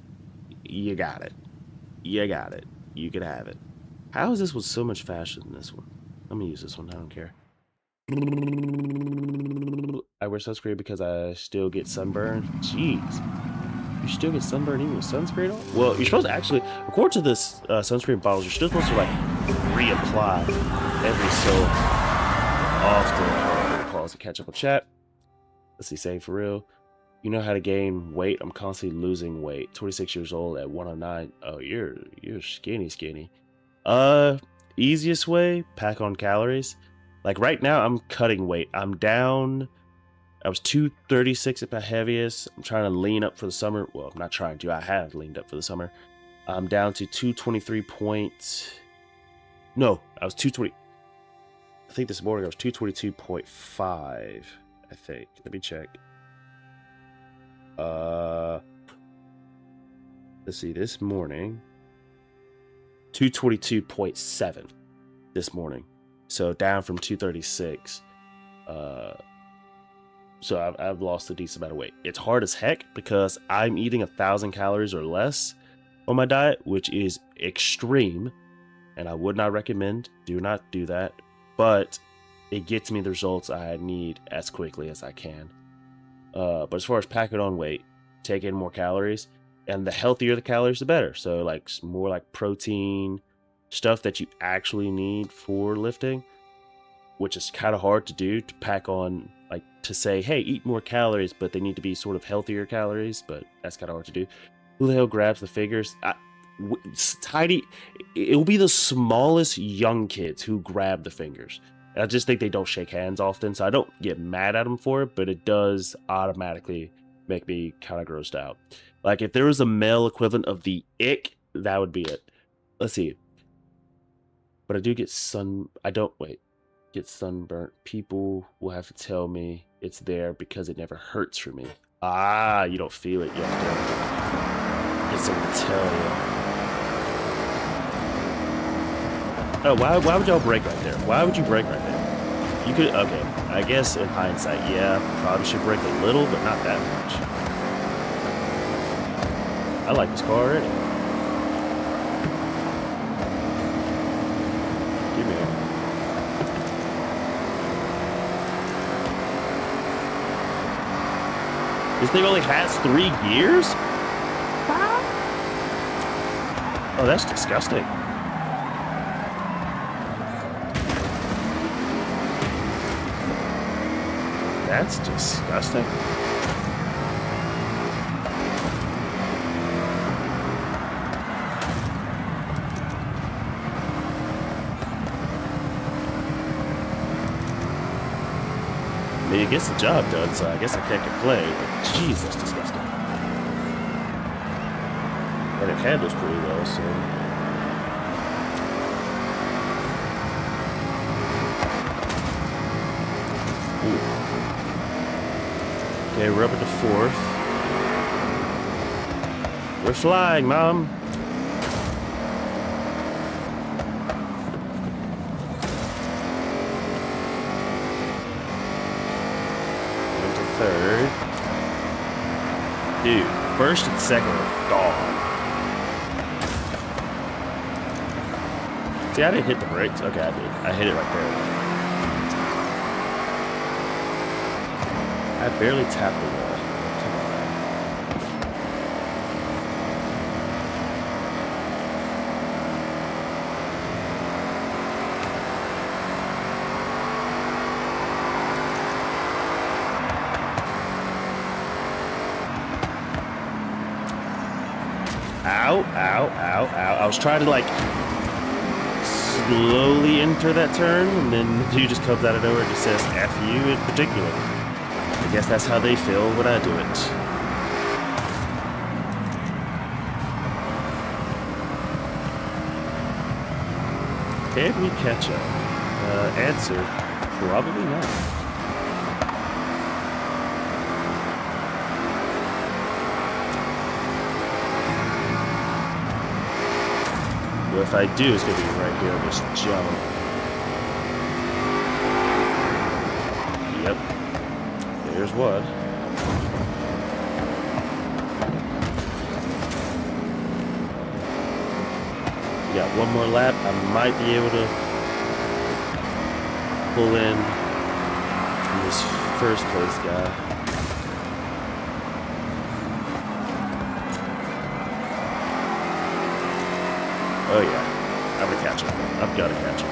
Speaker 1: you got it. You got it. You can have it. How is this one so much faster than this one? Let me use this one, I don't care. I wear sunscreen because I still get sunburn. Jeez. You still get sunburn even with sunscreen on? Well, you're supposed to actually, according to this sunscreen bottles, you're still supposed to like reapply every so often. Pause to catch up with chat. Let's see, saying for real. You know how to gain weight? I'm constantly losing weight. 26 years old at 109. Oh, you're skinny. Easiest way, pack on calories. Like right now, I'm cutting weight. I'm down. I was 236 at my heaviest. I'm trying to lean up for the summer. Well, I'm not trying to. I have leaned up for the summer. I'm down to 223 point. No, I was 220. I think this morning I was 222.5. I think. Let me check. Let's see. This morning, 222.7 this morning. So down from 236. So I've lost a decent amount of weight. It's hard as heck because I'm eating 1,000 calories or less on my diet, which is extreme, and I would not recommend. Do not do that. But it gets me the results I need as quickly as I can. But as far as packing on weight, take in more calories, and the healthier the calories, the better. So like more like protein, stuff that you actually need for lifting, which is kind of hard to do, to pack on, like to say, hey, eat more calories, but they need to be sort of healthier calories, but that's kind of hard to do. Who the hell grabs the fingers? Tiny, it'll be the smallest young kids who grab the fingers. I just think they don't shake hands often, so I don't get mad at them for it, but it does automatically make me kind of grossed out. Like if there was a male equivalent of the ick, that would be it. Let's see. But I do get get sunburnt. People will have to tell me it's there because it never hurts for me. Ah, you don't feel it. You have to get someone to tell you. Oh, why would y'all break right there? Why would you break right there? You could, okay, I guess in hindsight, yeah, probably should break a little, but not that much. I like this car already. Give me it. This thing only has 3 gears? Oh, that's disgusting. That's disgusting. gets the job done, so I guess I can't complain. But jeez, that's disgusting. And it handles pretty well, so. Ooh. Okay, we're up at the 4th. We're flying, Mom. Into 3rd. Dude, 1st and 2nd are gone. See, I didn't hit the brakes. Okay, I did. I hit it right there. I barely tapped the wall. Come on. Ow, ow, ow, ow. I was trying to like slowly enter that turn, and then the dude just comes out of nowhere and just says F you in particular. I guess that's how they feel when I do it. Can we catch up? Answer, probably not. Well, if I do, it's going to be right here on this jump. Yep. There's one. Got one more lap. I might be able to pull in this first place guy. Oh yeah, I'm gonna catch him. I've got to catch him.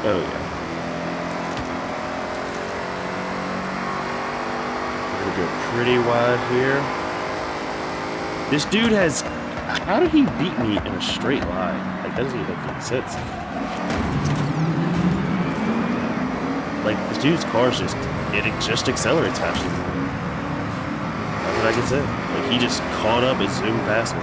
Speaker 1: Oh yeah. We're gonna go pretty wide here. This dude has... How did he beat me in a straight line? Like, that doesn't even make any sense. Like, this dude's car is just... It just accelerates faster than me. That's what I can say. Like, he just caught up and zoomed past me.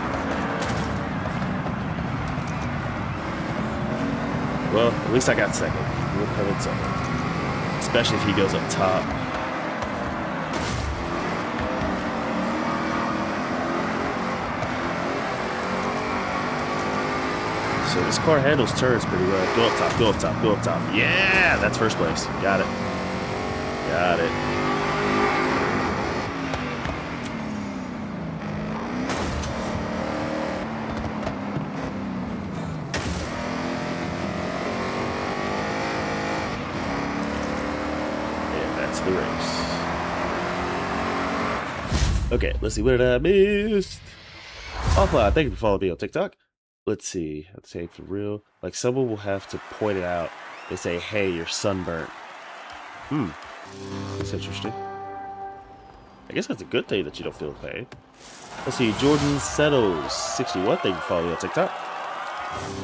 Speaker 1: Well, at least I got second. We'll come in second. Especially if he goes up top. So this car handles turns pretty well. Go up top, go up top, go up top. Yeah, that's first place. Got it. Got it. And that's the race. Okay, let's see. What did I miss? Offline, thank you for following me on TikTok. Let's see. I'd say for real. Like, someone will have to point it out. They say, hey, you're sunburnt. That's interesting. I guess that's a good thing that you don't feel pain. Let's see. Jordan Settles 61. Thank you for following me on TikTok.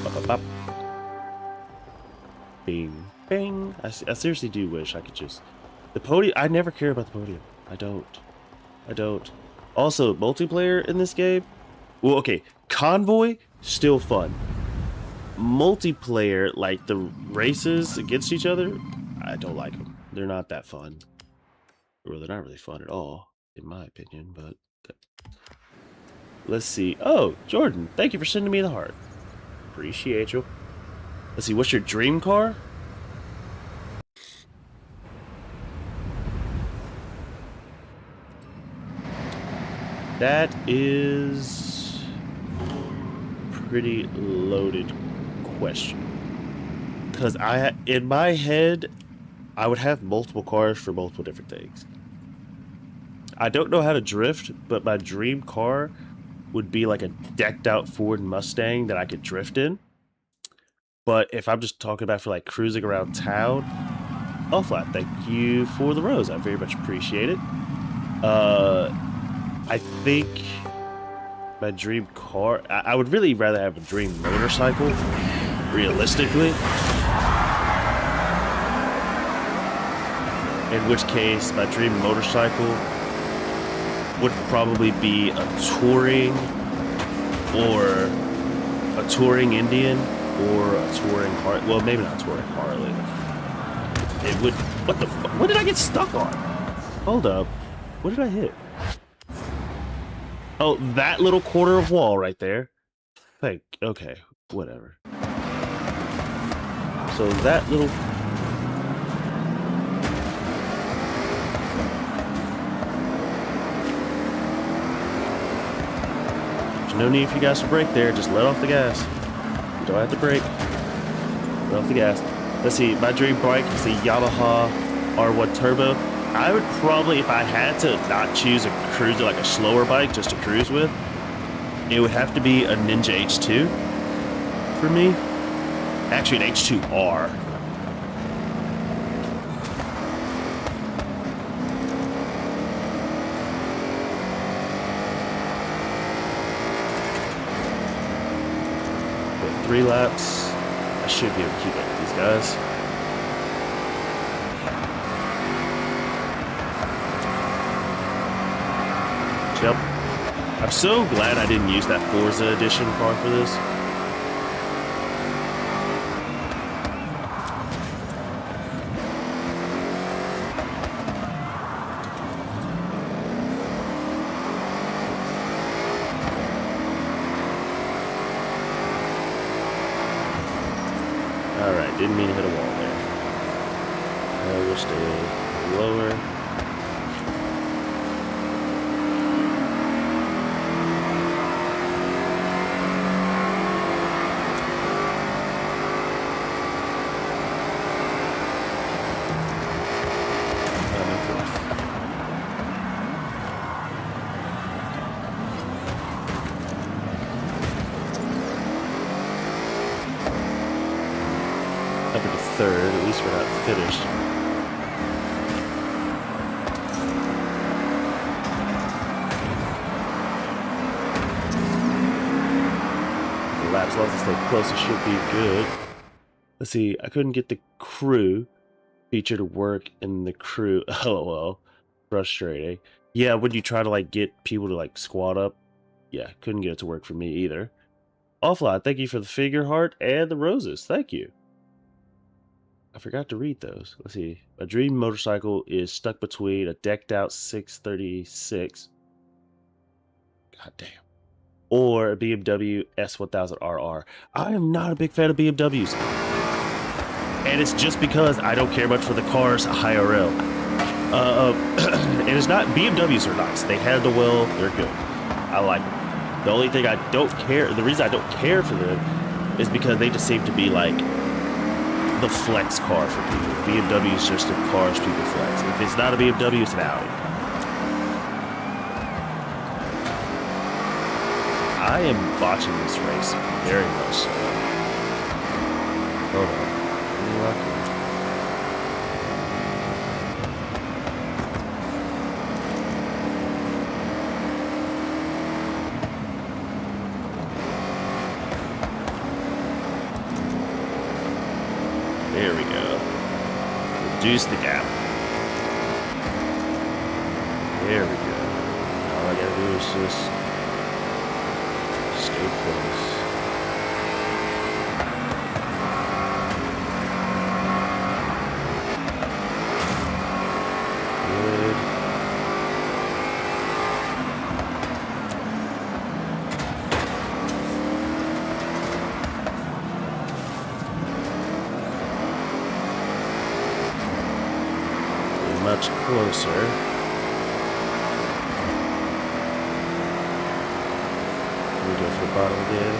Speaker 1: Bop, bop, bop. Bing. Bing. I seriously do wish I could just... The podium... I never care about the podium. I don't. Also, multiplayer in this game... Well, okay. Convoy... Still fun. Multiplayer, like the races against each other, I don't like them. They're not that fun. Or they're not really fun at all, in my opinion, but... Let's see. Oh, Jordan, thank you for sending me the heart. Appreciate you. Let's see, what's your dream car? That is... pretty loaded question, because in my head I would have multiple cars for multiple different things. I don't know how to drift, but my dream car would be like a decked out Ford Mustang that I could drift in. But if I'm just talking about for like cruising around town, Flat, thank you for the rose. I very much appreciate it. I think My dream car. I would really rather have a dream motorcycle, realistically. In which case, my dream motorcycle would probably be a touring or a touring Indian or a touring Harley. Well, maybe not a touring Harley. It would. What the fuck? What did I get stuck on? Hold up. What did I hit? Oh, that little quarter of wall right there. Like, okay, whatever. So that little. There's no need for you guys to brake there. Just let off the gas. You don't have to brake. Let off the gas. Let's see. My dream bike is the Yamaha R1 Turbo. I would probably, if I had to not choose a cruiser, like a slower bike just to cruise with, it would have to be a Ninja H2 for me. Actually, an H2R. With 3 laps, I should be able to keep up with these guys. Yep. I'm so glad I didn't use that Forza edition car for this. Alright, didn't mean to hit a wall there. We'll stay lower. Up into 3rd, at least we're not finished. The laps, as long as I stay close, it should be good. Let's see, I couldn't get the crew feature to work in the crew. Oh, well, frustrating. Yeah, when you try to like get people to like squat up, yeah, couldn't get it to work for me either. Offline, thank you for the figure heart and the roses. Thank you. I forgot to read those. Let's see. A dream motorcycle is stuck between a decked out 636. God damn. Or a BMW S1000RR. I am not a big fan of BMWs. And it's just because I don't care much for the cars IRL. And it's not, BMWs are nice. They handle well, they're good. I like them. The only thing I don't care, the reason I don't care for them is because they just seem to be like the flex car for people. BMW is just the cars people flex. If it's not a BMW, it's an Audi. I am watching this race very much so. Hold on. Let me lock in. There we go. Reduce the gap. There we go. All I gotta do is just stay close. Good. Much closer. We go for the bottom again.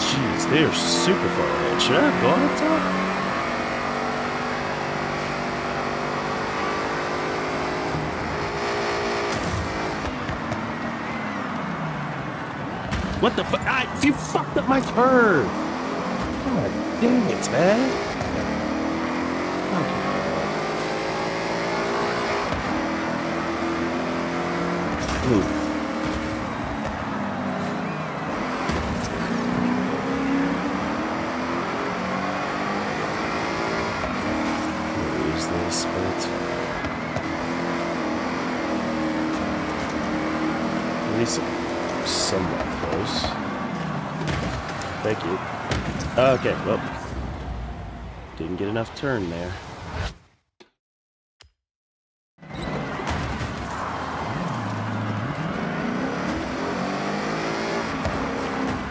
Speaker 1: Jeez, they are super far ahead. Should I have gone up top? What the fuck? You fucked up my turn! God dang it, man. Okay. Woohoo! Use this, but at least somewhat close. Thank you. Okay, well, didn't get enough turn there.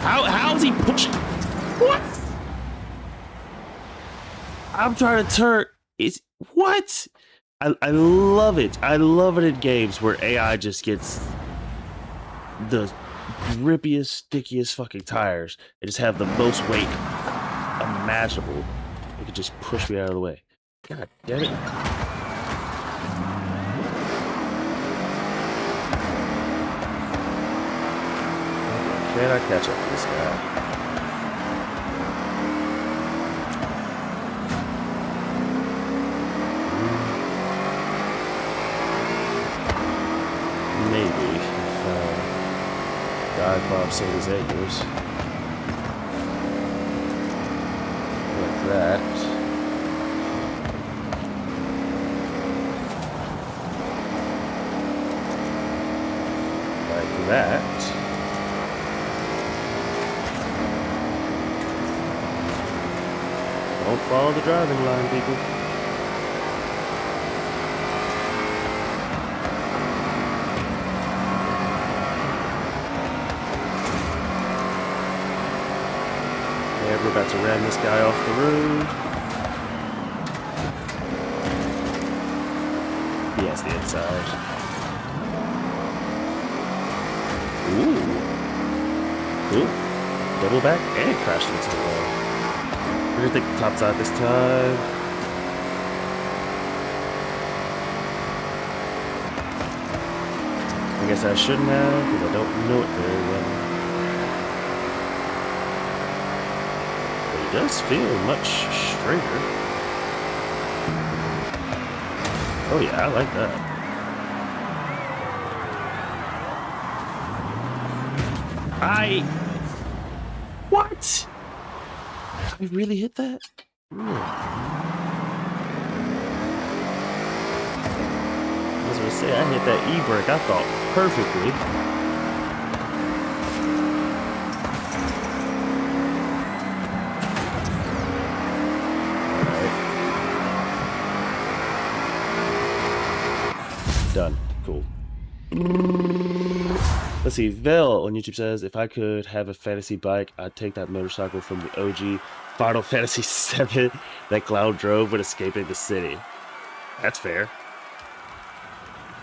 Speaker 1: How's he pushing? What? I'm trying to turn. It's what? I love it. I love it in games where AI just gets the grippiest, stickiest fucking tires and just have the most weight imaginable. It could just push me out of the way. God damn it. Can I catch up to this guy? Maybe if Guy Bob saved his acres. Like that. Like that. Don't follow the driving line, people. Yeah, we're about to ram this guy off the road. He has the inside. Ooh. Cool. Double back and crashed into the wall. We're gonna take the top side this time. I guess I shouldn't have, because I don't know it very well. But it does feel much straighter. Oh yeah, I like that. What? I really hit that? Really? I was gonna say, I hit that E-brake, I thought, perfectly. Alright. Done. Cool. Let's see, Vel on YouTube says, if I could have a fantasy bike, I'd take that motorcycle from the OG Final Fantasy VII that Cloud drove when escaping the city. That's fair.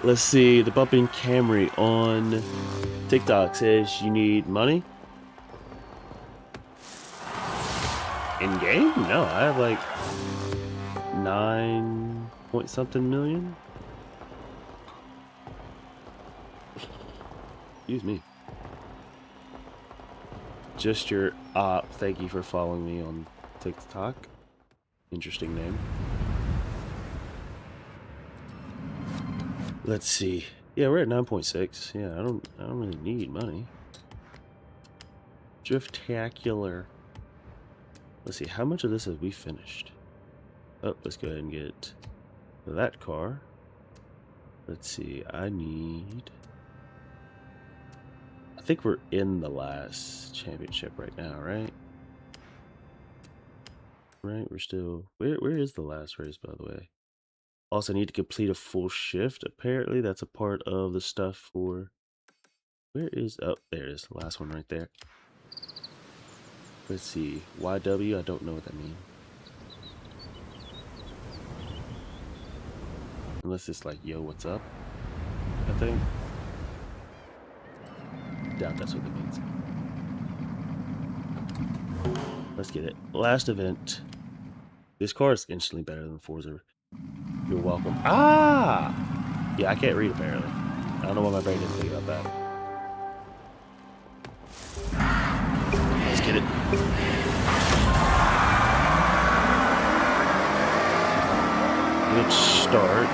Speaker 1: Let's see, the Bumping Camry on TikTok says, you need money? In game? No, I have like 9 point something million. Excuse me. Just your op. Thank you for following me on TikTok. Interesting name. Let's see. Yeah, we're at 9.6. Yeah, I don't really need money. Driftacular. Let's see, how much of this have we finished? Oh, let's go ahead and get that car. Let's see, I think we're in the last championship right now, right? Right, we're still... Where is the last race, by the way? Also, need to complete a full shift. Apparently, that's a part of the stuff for... Where is... Oh, there it is. The last one right there. Let's see. YW, I don't know what that means. Unless it's like, yo, what's up? I think. Doubt that's what it means. Let's get it. Last event. This car is instantly better than Forza. You're welcome. Ah! Yeah, I can't read apparently. I don't know what my brain didn't think about that. Let's get it. Good start.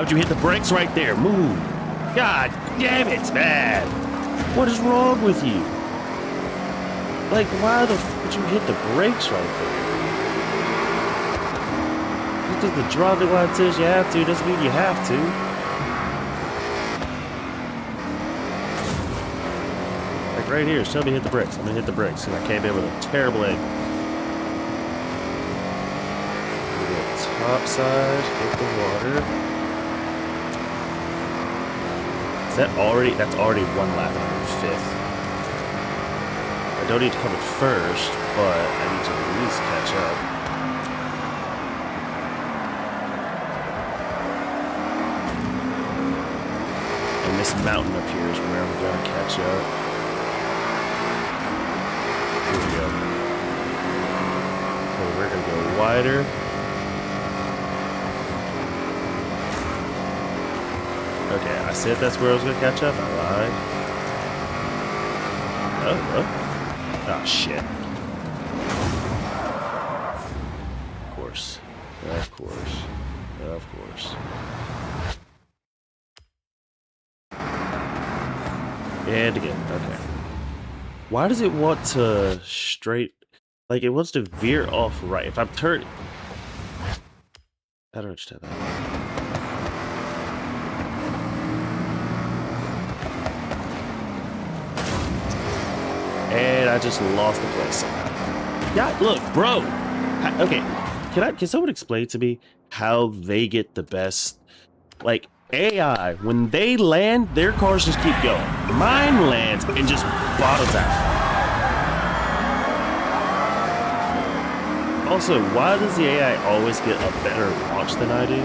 Speaker 1: don't you hit the brakes right there? Move. God damn it, man. What is wrong with you? Like, why the f would you hit the brakes right there? Just because the driving line says you have to doesn't mean you have to. Like right here, tell me hit the brakes. I'm gonna hit the brakes and I came in with a terrible angle. Top side, hit the water. Is that already? That's already one lap and I'm in fifth. I don't need to come in first, but I need to at least catch up. And this mountain up here is where I'm gonna catch up. Here we go. Okay, we're gonna go wider. Okay, I said that's where I was gonna catch up. I lied. Oh. Oh, shit. Of course. Of course. Of course. And again. Okay. Why does it want to straight... Like, it wants to veer off right. If I'm turning... I don't understand that. And I just lost the place somehow. Yeah, look, bro. Okay, can someone explain to me how they get the best? Like AI, when they land, their cars just keep going. Mine lands and just bottoms out. Also, why does the AI always get a better launch than I do?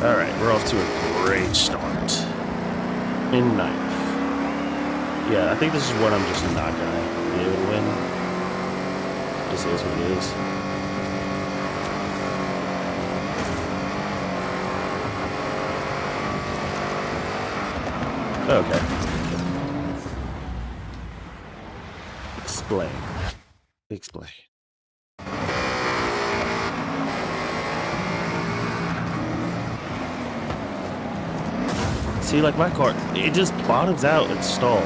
Speaker 1: All right, we're off to a great start. In ninth. Yeah, I think this is what I'm just not gonna be able to win. This is what it is. Okay. Explain. Explain. See, like my car, it just bottoms out and stalls.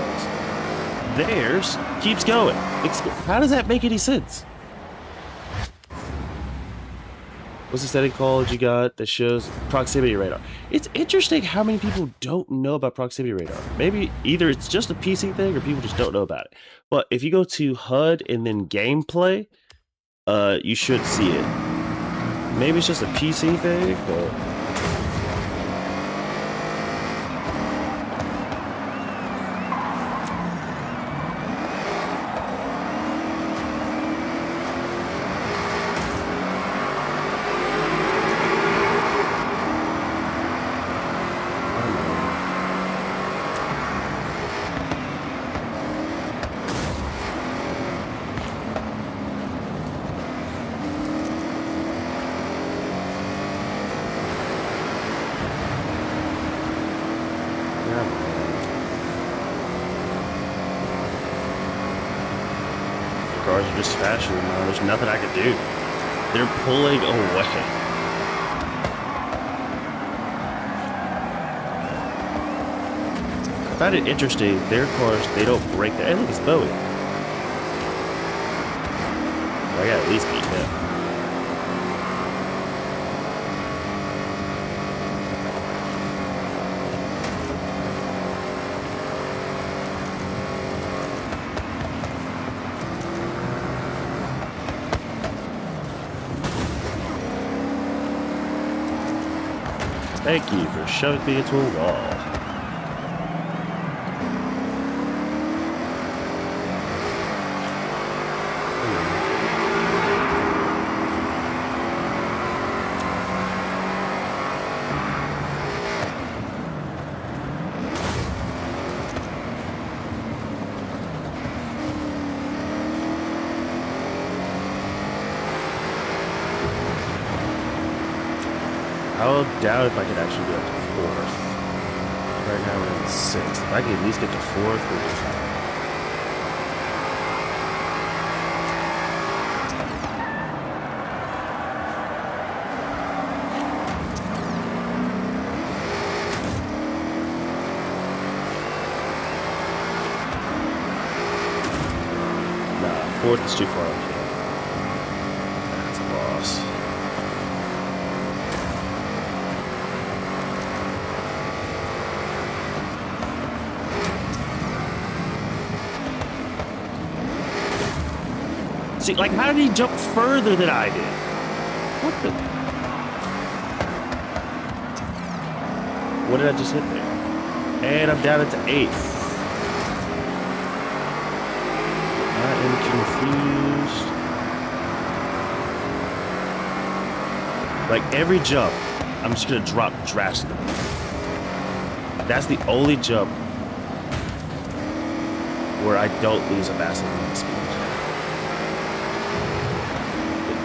Speaker 1: Theirs keeps going. How does that make any sense? What's the setting called you got that shows proximity radar? It's interesting how many people don't know about proximity radar. Maybe either it's just a PC thing or people just don't know about it. But if you go to HUD and then gameplay, you should see it. Maybe it's just a PC thing, but... Cars are just faster than mine. There's nothing I can do. They're pulling away. I find it interesting. Their cars, they don't break that. Hey, look, it's Bowie. I gotta at least beat him. Thank you for shoving me into a wall. I'll doubt if I could actually get up to 4th. Right now we're in 6th. If I could at least get to 4th, we'll be fine. 4th is too far. Okay. That's a loss. See, like, how did he jump further than I did? What the? What did I just hit there? And I'm down into 8th. I am confused. Like, every jump, I'm just gonna drop drastically. That's the only jump where I don't lose a massive amount of speed.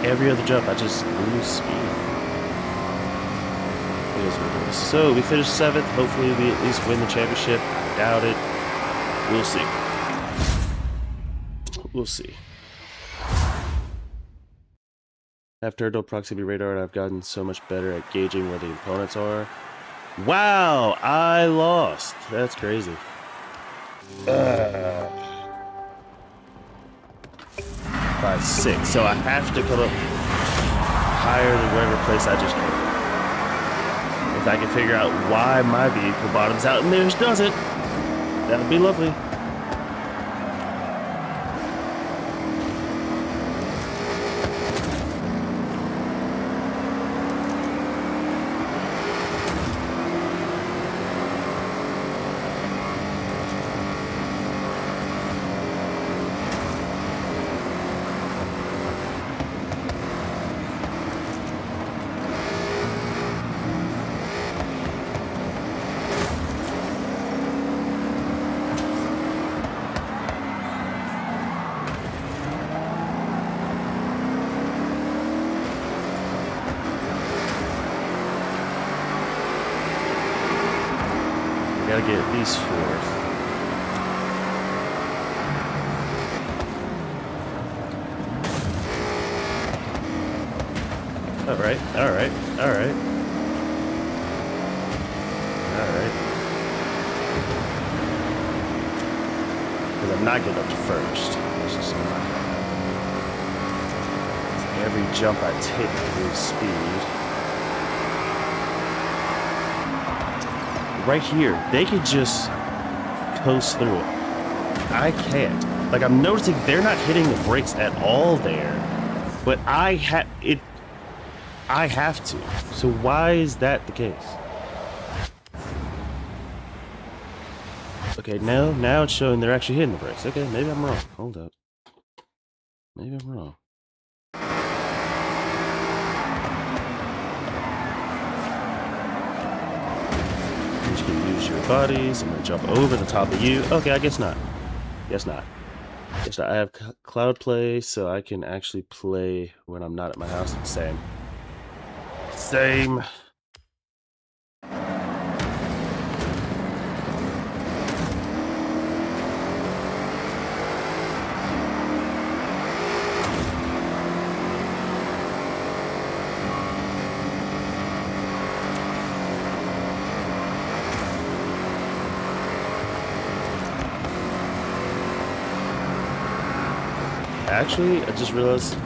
Speaker 1: Every other jump, I just lose speed. It is what it is. So we finished 7th. Hopefully we at least win the championship. I doubt it. We'll see. We'll see. After adult proximity radar, I've gotten so much better at gauging where the opponents are. Wow, I lost. That's crazy. By 6, so I have to come up higher than whatever place I just came. If I can figure out why my vehicle bottoms out and theirs doesn't, that would be lovely. Gotta get at least 4th. Alright, alright, alright. Alright. Because I'm not getting up to 1st. That's just not gonna happen. Every jump I take, I lose speed. Right here, they could just coast through it. I can't. Like, I'm noticing they're not hitting the brakes at all there, but I have to. So why is that the case? Okay, now it's showing they're actually hitting the brakes. Okay, maybe I'm wrong. Hold up. Maybe I'm wrong. You can use your bodies. I'm gonna jump over the top of you. Okay, I guess not. Guess not. Guess not. I have cloud play, so I can actually play when I'm not at my house. Same. Same. Actually, I just realized the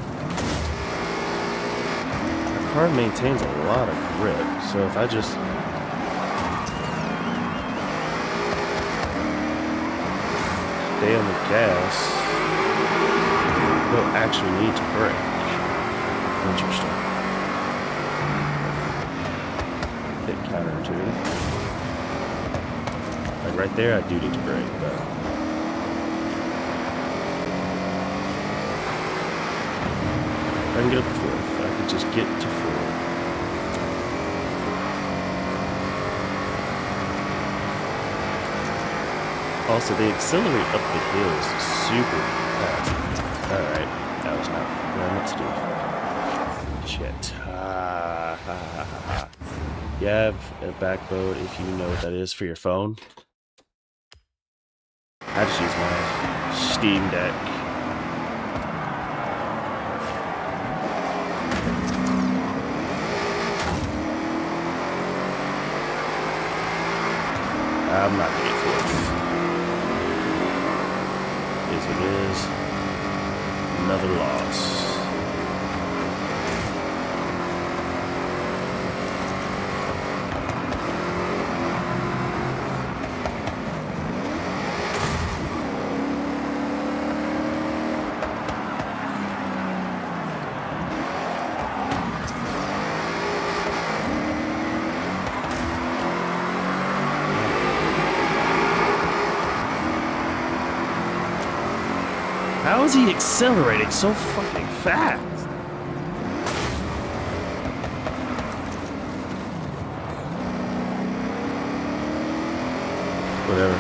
Speaker 1: car maintains a lot of grip, so if I just stay on the gas, I don't actually need to brake. Interesting. Bit counterintuitive. Like right there, I do need to brake, but I can get up to 4th. I can just get to 4th. Also, they accelerate up the hills super fast. Alright, that was not what I meant to do. Shit. You have a backbone if you know what that is for your phone. I just use my Steam Deck. I'm not gonna get 4th. Is what it is. another loss. How is he accelerating so fucking fast? Whatever.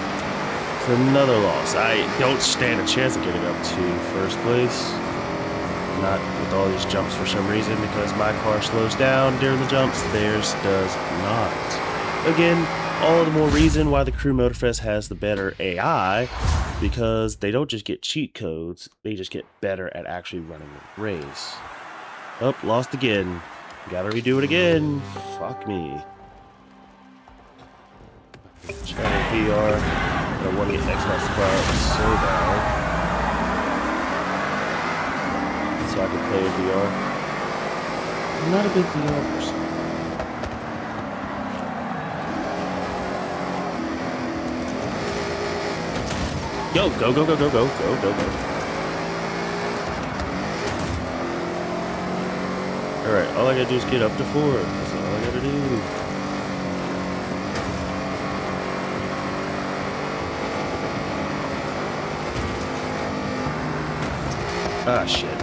Speaker 1: It's another loss. I don't stand a chance of getting up to first place. Not with all these jumps for some reason, because my car slows down during the jumps. Theirs does not. Again, all the more reason why the Crew Motorfest has the better AI, because they don't just get cheat codes, they just get better at actually running the race. Oh, lost again. Gotta redo it again. Fuck me. Trying VR. I want to get Xbox Cloud so bad. So I can play in VR. I'm not a big VR person. Go, go, go, go, go, go, go, go, go. Alright, all I gotta do is get up to 4. That's all I gotta do. Ah, shit.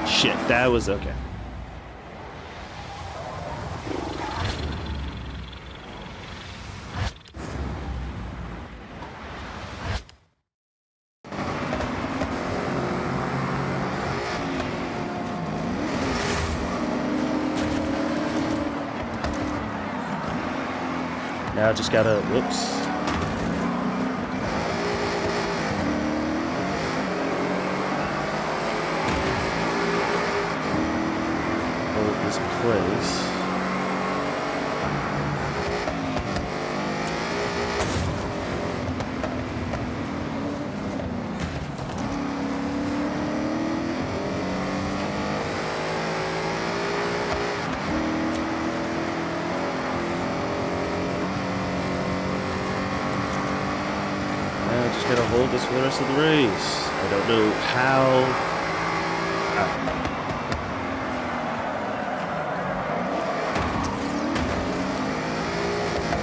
Speaker 1: Shit, that was okay. Now I just gotta, whoops. Hold this place. Gonna hold this for the rest of the race. I don't know how.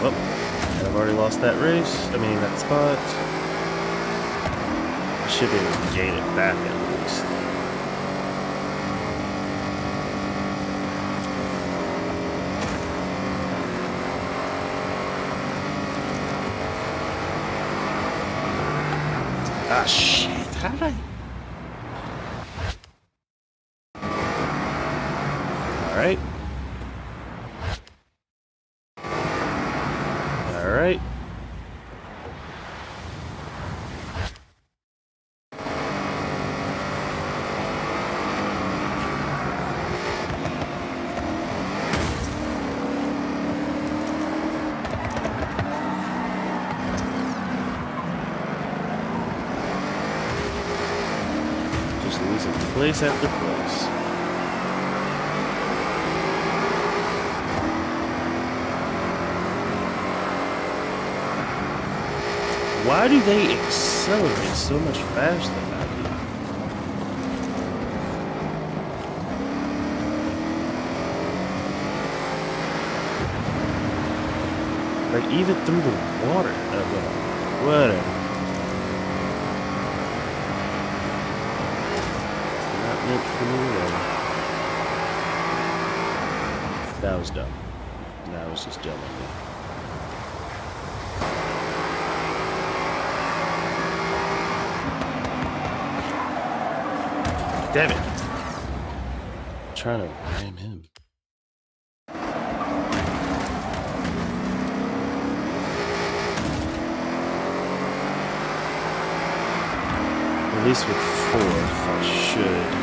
Speaker 1: Well, I've already lost that race. I mean, that spot. I should be able to gain it back at least. Ah, shit. How did I? Alright. Alright. Losing place after place. Why do they accelerate so much faster than I do? Like, even through the water. Whatever. For me, that was dumb. That was just dumb of me. Damn it! I'm trying to ram him. At least with 4th, I should.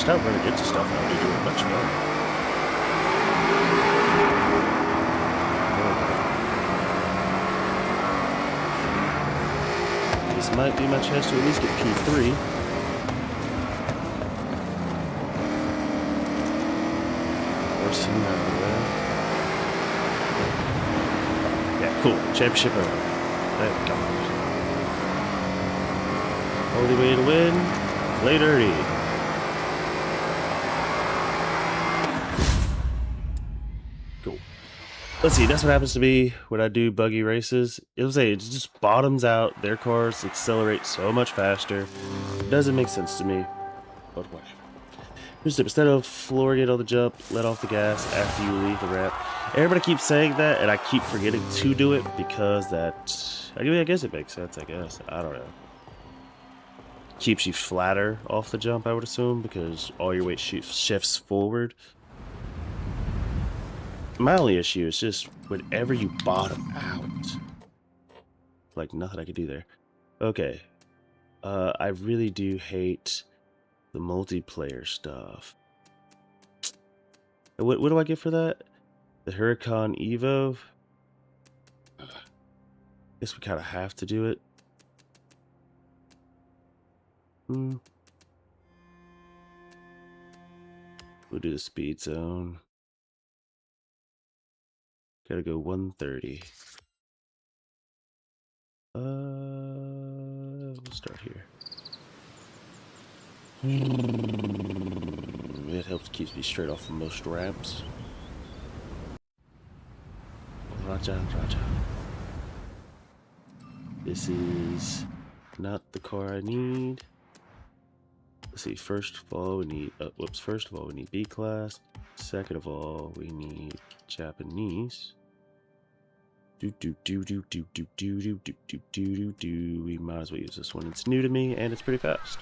Speaker 1: start running into stuff, I'll be doing much better. This might be my chance to at least get P3. Or some yeah, cool. Championship over. Thank God. Only way to win. Play dirty. Cool. Let's see. That's what happens to me when I do buggy races. It just bottoms out. Their cars accelerate so much faster. It doesn't make sense to me. But whatever. Here's the tip. Instead of flooring it on the jump, let off the gas after you leave the ramp. Everybody keeps saying that, and I keep forgetting to do it because I guess it makes sense, I guess. I don't know. Keeps you flatter off the jump, I would assume, because all your weight shifts forward. My only issue is just whenever you bottom out. Like, nothing I could do there. Okay. I really do hate the multiplayer stuff. What do I get for that? The Huracan Evo? Guess we kind of have to do it. We'll do the speed zone. Gotta go 130. We'll start here. It helps keeps me straight off of most ramps. Raja. This is not the car I need. Let's see. First of all, we need. First of all, we need B class. Second of all, we need Japanese. We might as well use this one. It's new to me and it's pretty fast.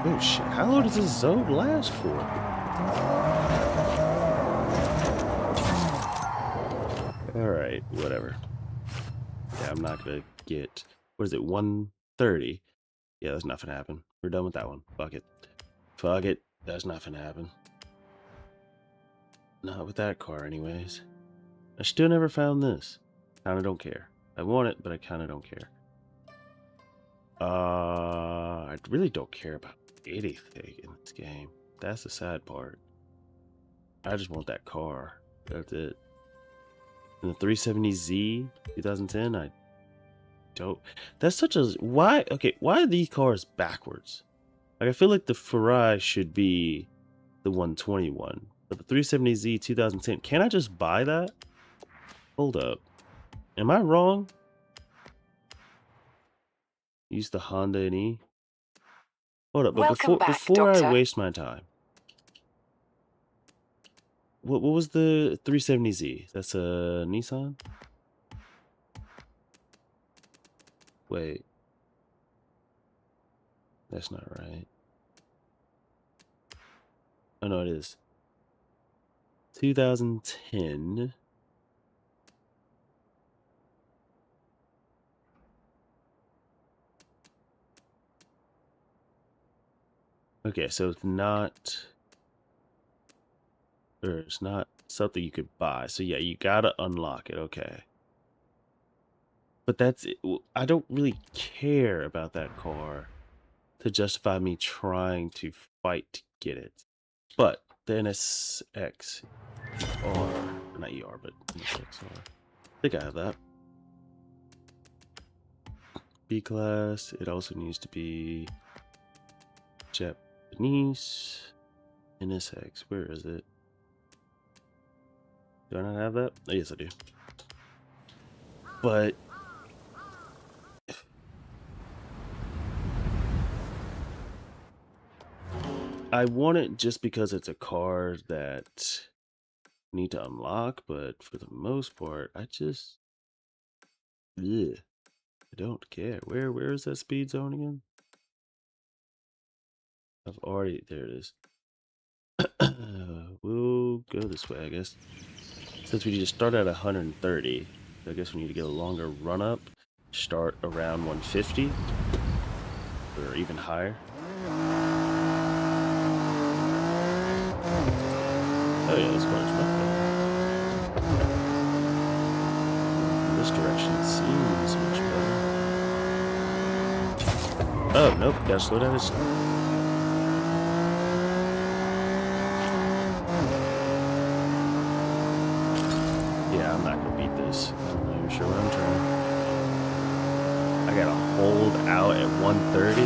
Speaker 1: Oh shit, how long does this zone last for? Alright, whatever. Yeah, I'm not gonna get, what is it, 130? Yeah, that's not gonna happen. We're done with that one. Fuck it. Fuck it. That's not gonna happen. Not with that car anyways. I still never found this. Kinda don't care. I want it, but I kinda don't care. I really don't care about anything in this game. That's the sad part. I just want that car. That's it. And the 370Z 2010, I don't. That's such a why. Okay, why are these cars backwards? Like I feel like the Ferrari should be the 121, but the 370Z 2010. Can I just buy that? Hold up. Am I wrong? Use the Honda NE. Hold up, but before I waste my time, what was the 370Z? That's a Nissan? Wait. That's not right. Oh no, it is. 2010. Okay, so it's not, or it's not something you could buy. So yeah, you gotta unlock it. Okay. But that's it. I don't really care about that car to justify me trying to fight to get it. But the NSX or not ER, but NSX R. I think I have that. B class. It also needs to be Japanese. NSX, where is it? Do I not have that? Oh, yes, I do. But I want it just because it's a car that I need to unlock, but for the most part, I just I don't care. Where is that speed zone again? I've already there it is. We'll go this way, I guess. Since we just start at 130, I guess we need to get a longer run up. Start around 150 or even higher. Oh yeah, this car's much better. This direction seems much better. Oh nope, gotta slow down this. Yeah, I'm not gonna beat this. I'm not even sure what I'm trying. I gotta hold out at 130.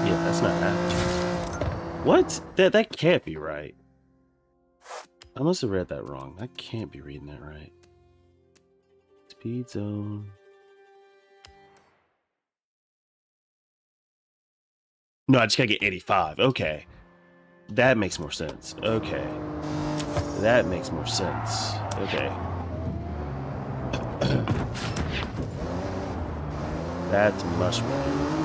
Speaker 1: Yeah, that's not happening. What? That can't be right. I must have read that wrong. I can't be reading that right. Speed zone. No, I just gotta get 85. Okay. That makes more sense. Okay. That makes more sense. Okay. That's much better.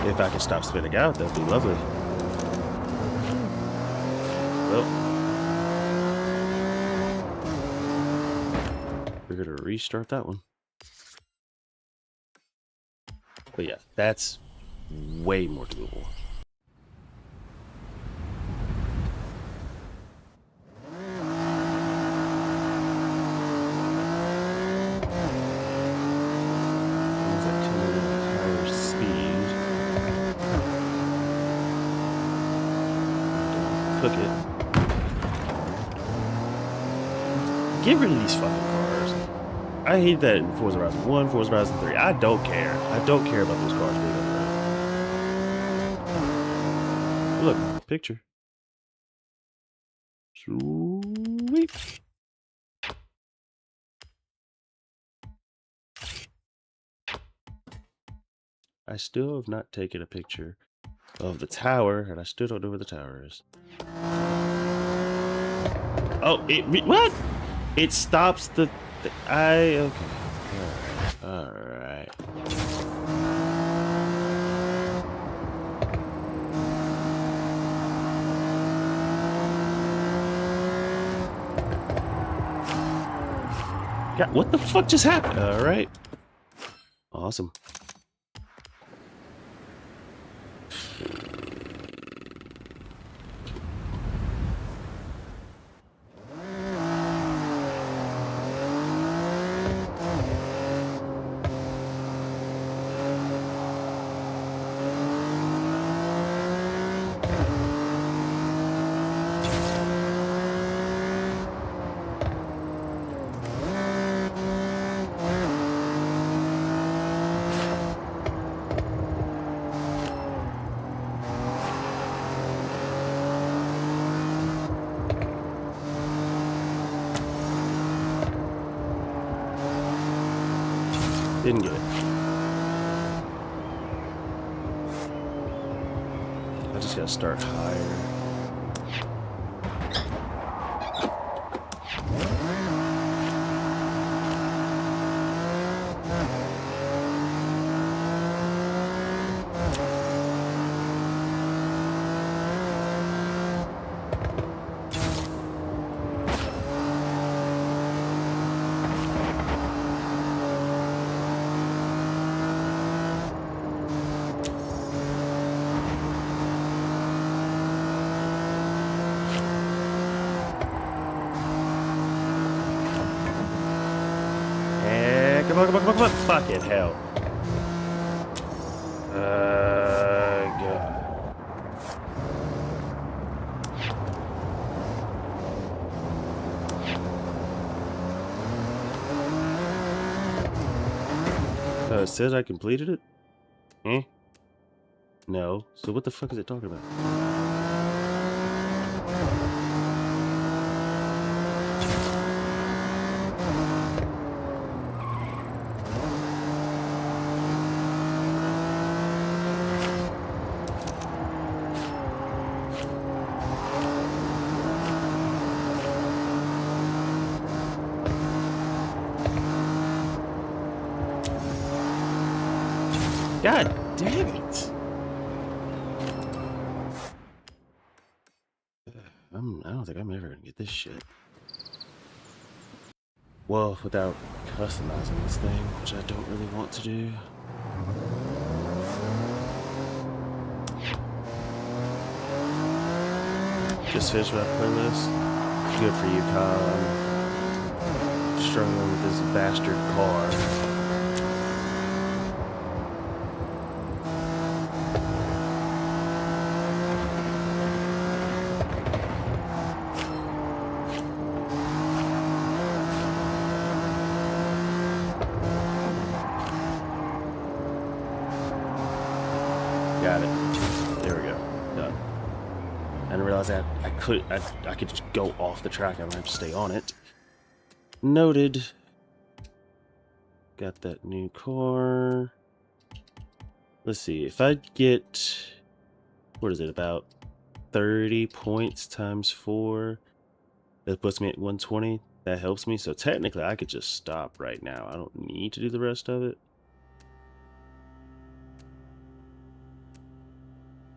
Speaker 1: If I can stop spitting out, that'd be lovely. Well, we're gonna restart that one. But yeah, that's way more doable. Cook it. Get rid of these fucking cars. I hate that in Forza Horizon 1, Forza Horizon 3. I don't care. I don't care about those cars being on the road. Look, picture. Sweet. I still have not taken a picture of the tower, and I still don't know where the tower is. Oh, what? It stops the okay. All right. God, what the fuck just happened? All right. Awesome. Didn't get it. I just gotta start higher. Come on, come on, come on, come on. Fucking hell. God. It says I completed it? Eh? No. So what the fuck is it talking about? God damn it! I don't think I'm ever gonna get this shit. Well, without customizing this thing, which I don't really want to do. Just finished my playlist. Good for you, Kyle. I'm struggling with this bastard car. Got it. There we go. Done. I didn't realize that I could just go off the track. I don't have to stay on it. Noted. Got that new car. Let's see. If I get, what is it, about 30 points times 4, that puts me at 120. That helps me. So technically, I could just stop right now. I don't need to do the rest of it.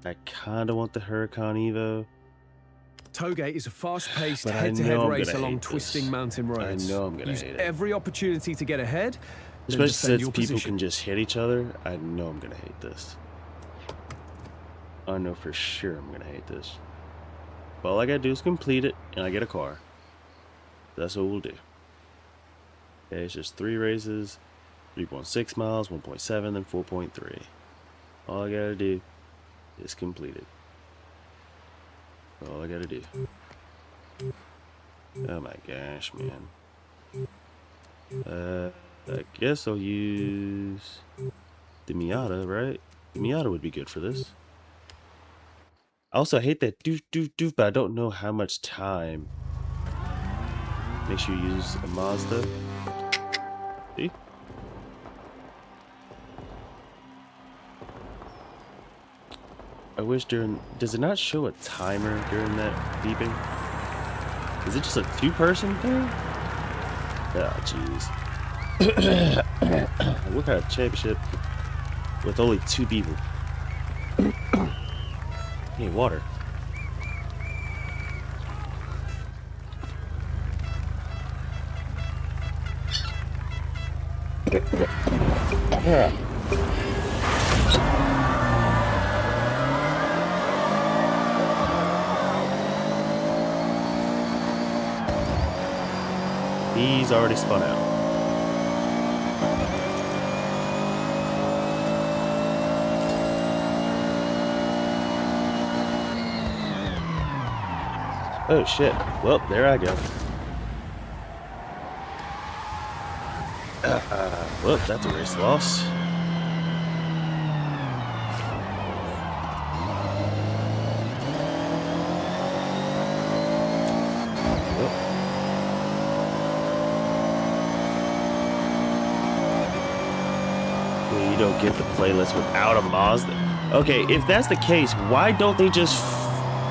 Speaker 1: I kind of want the Huracan Evo.
Speaker 2: Tollgate is a fast-paced,
Speaker 1: But I
Speaker 2: head-to-head
Speaker 1: know I'm
Speaker 2: race
Speaker 1: gonna
Speaker 2: along
Speaker 1: hate
Speaker 2: twisting
Speaker 1: this.
Speaker 2: mountain roads.
Speaker 1: I know I'm gonna
Speaker 2: Use
Speaker 1: hate it.
Speaker 2: every opportunity to get ahead.
Speaker 1: Especially
Speaker 2: defend
Speaker 1: since
Speaker 2: your
Speaker 1: people
Speaker 2: position.
Speaker 1: can just hit each other. I know I'm gonna hate this. I know for sure I'm gonna hate this. But all I gotta do is complete it, and I get a car. That's what we'll do. Okay, it's just 3 races, 3.6 miles, 1.7, then 4.3. All I gotta do is complete it. All I gotta do. Oh my gosh, man. I guess I'll use the Miata, right? The Miata would be good for this. I also hate that doof doof doof, but I don't know how much time. Make sure you use a Mazda. See? I wish does it not show a timer during that beeping? Is it just a 2-person thing? Oh, jeez. What kind of championship with only 2 people? Hey, water. Yeah. He's already spun out. Oh shit. Well, there I go. Well, that's a race loss. You don't get the playlist without a Mazda. Okay, if that's the case, why don't they just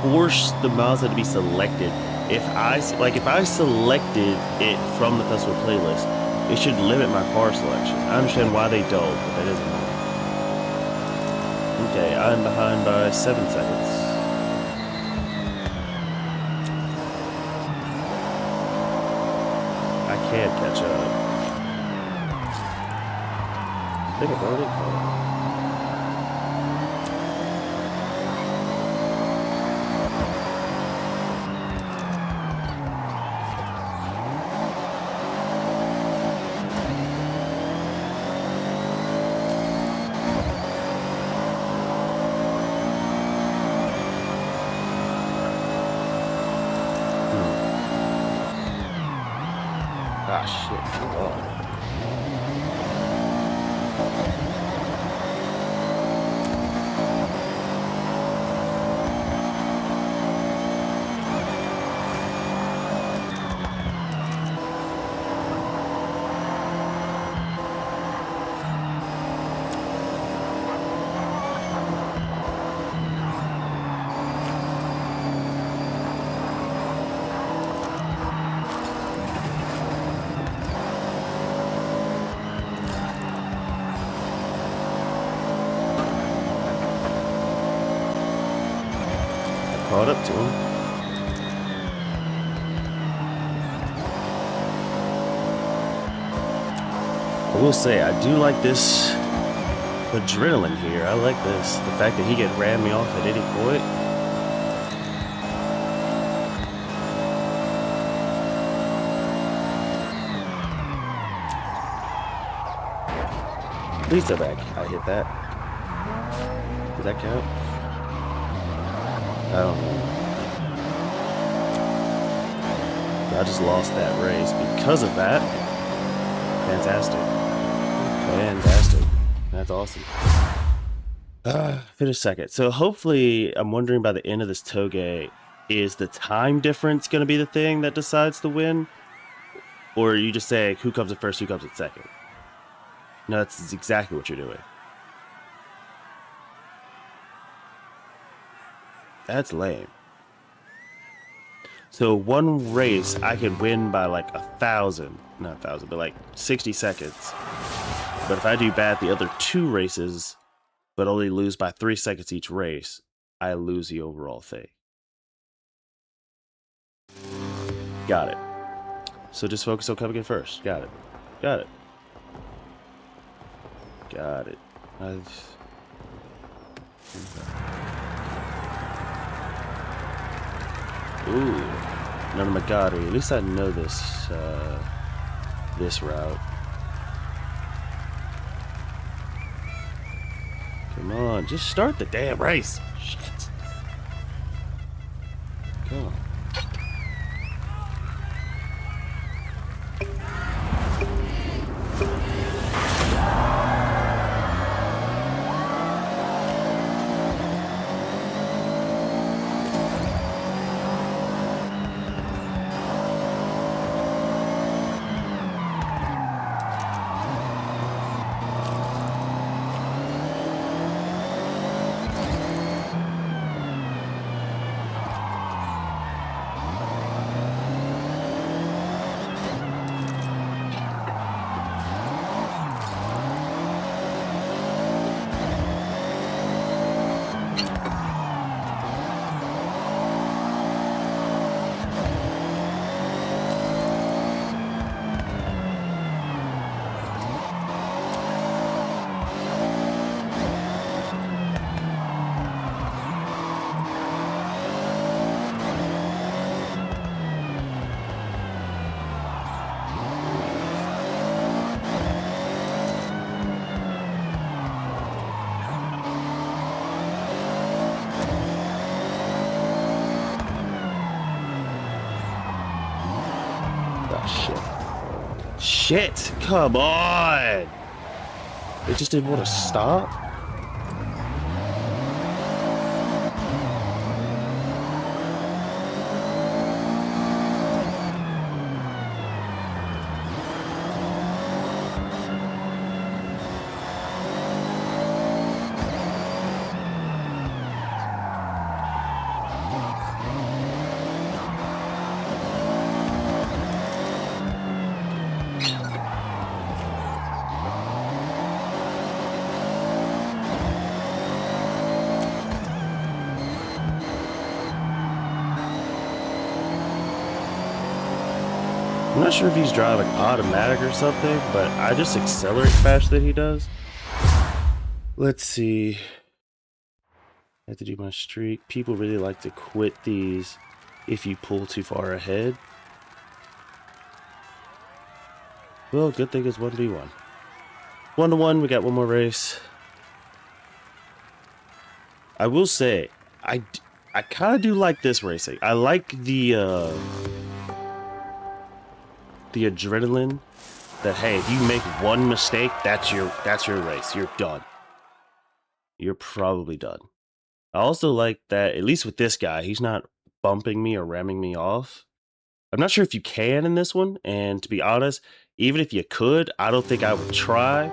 Speaker 1: force the Mazda to be selected? If I selected it from the festival playlist, it should limit my car selection. I understand why they don't, but that isn't wrong. Okay, I'm behind by 7 seconds. I can't catch up. I think I've already caught up. Ah, shit. Come on. Caught up to him. I will say, I do like this adrenaline here. I like this. The fact that he can ram me off at any point. Please go back. I hit that. Does that count? I don't know. I just lost that race because of that. Fantastic. Fantastic. That's awesome. Finished second. So hopefully, I'm wondering by the end of this toge, is the time difference going to be the thing that decides the win? Or are you just saying who comes in first, who comes in second? No, that's exactly what you're doing. That's lame. So one race, I could win by like 1,000. Not 1,000, but like 60 seconds. But if I do bad the other 2 races, but only lose by 3 seconds each race, I lose the overall thing. Got it. So just focus on coming in first. Got it. Got it. Got it. Ooh, none of my god. At least I know this this route. Come on, just start the damn race. Shit. Come on. Shit, come on! They just didn't want to stop? I'm not sure if he's driving automatic or something, but I just accelerate faster than he does. Let's see. I have to do my streak. People really like to quit these if you pull too far ahead. Well, good thing it's 1v1. 1-1, we got one more race. I will say, I kind of do like this racing. I like the the adrenaline that, hey, if you make one mistake, that's your race. You're done. You're probably done. I also like that, at least with this guy, he's not bumping me or ramming me off. I'm not sure if you can in this one, and to be honest, even if you could, I don't think I would try,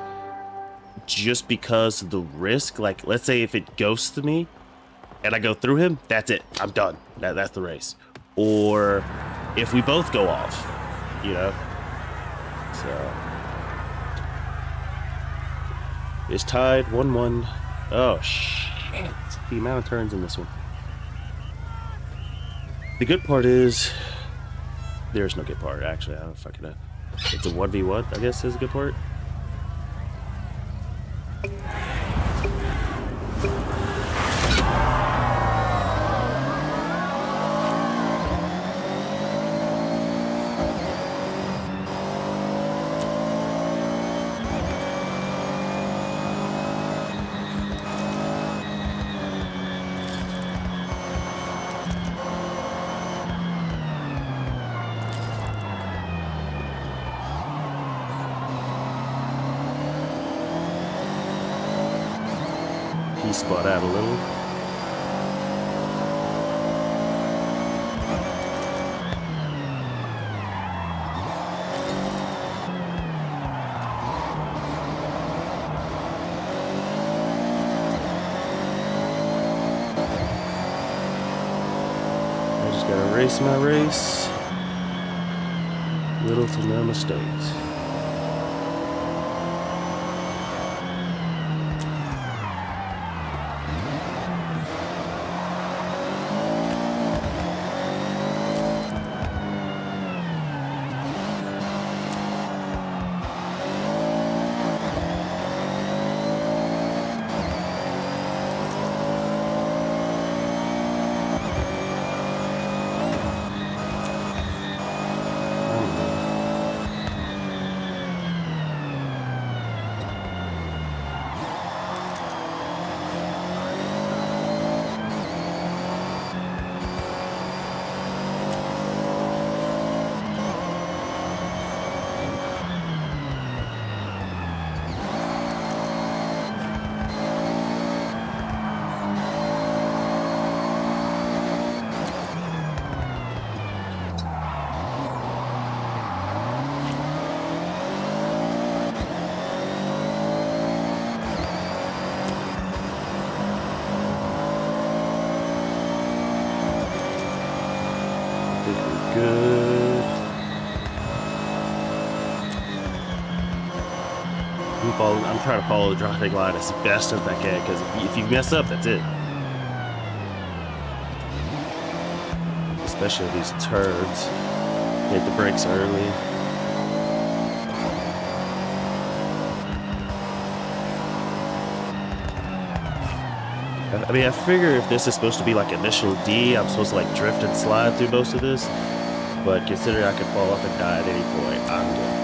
Speaker 1: just because of the risk. Like, let's say if it ghosts me and I go through him, that's it. I'm done. That's the race. Or if we both go off, you know? So it's tied 1-1. Oh, shit. The amount of turns in this one. The good part is, there's no good part, actually. I don't fucking know. It's a 1v1, I guess, is a good part. He spun out a little. I just gotta race my race. Little to no mistakes. Good. I'm trying to follow the dropping line as best as I can, because if you mess up, that's it. Especially these turns. Hit the brakes early. I mean, I figure if this is supposed to be like initial D, I'm supposed to like drift and slide through most of this. But considering I could fall off and die at any point, I'm good.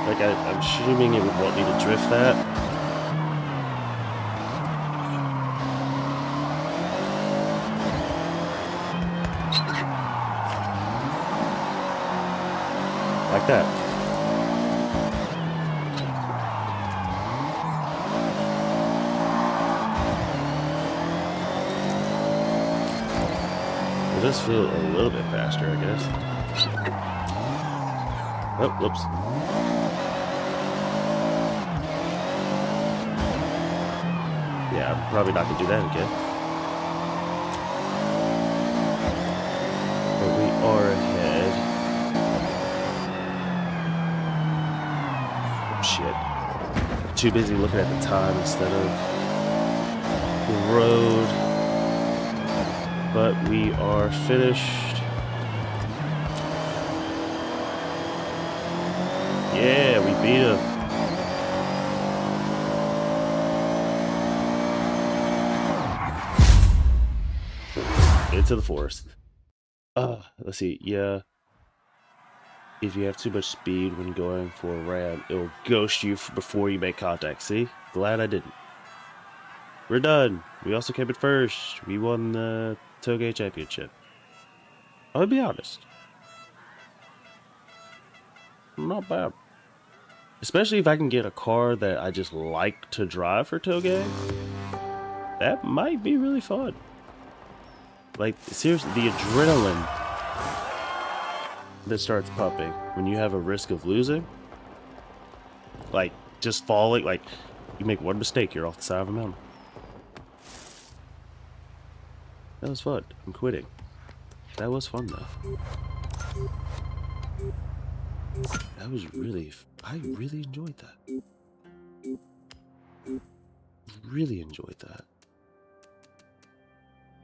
Speaker 1: Like, I'm assuming it would want me to drift that. Like that. It does feel a little bit faster, I guess. Oh, whoops. Yeah, I'm probably not gonna do that again. But we are ahead. Oh, shit. Too busy looking at the time instead of the road. But we are finished. Yeah, we beat him. Into the forest. Let's see. Yeah. If you have too much speed when going for a ram, it will ghost you before you make contact. See? Glad I didn't. We're done. We also came in first. We won the Toge Championship. I'll be honest. Not bad. Especially if I can get a car that I just like to drive for Toge. That might be really fun. Like, seriously, the adrenaline that starts pumping when you have a risk of losing. Like, just falling. Like, you make one mistake, you're off the side of a mountain. That was fun. I'm quitting. That was fun, though. That was really... I really enjoyed that. Really enjoyed that.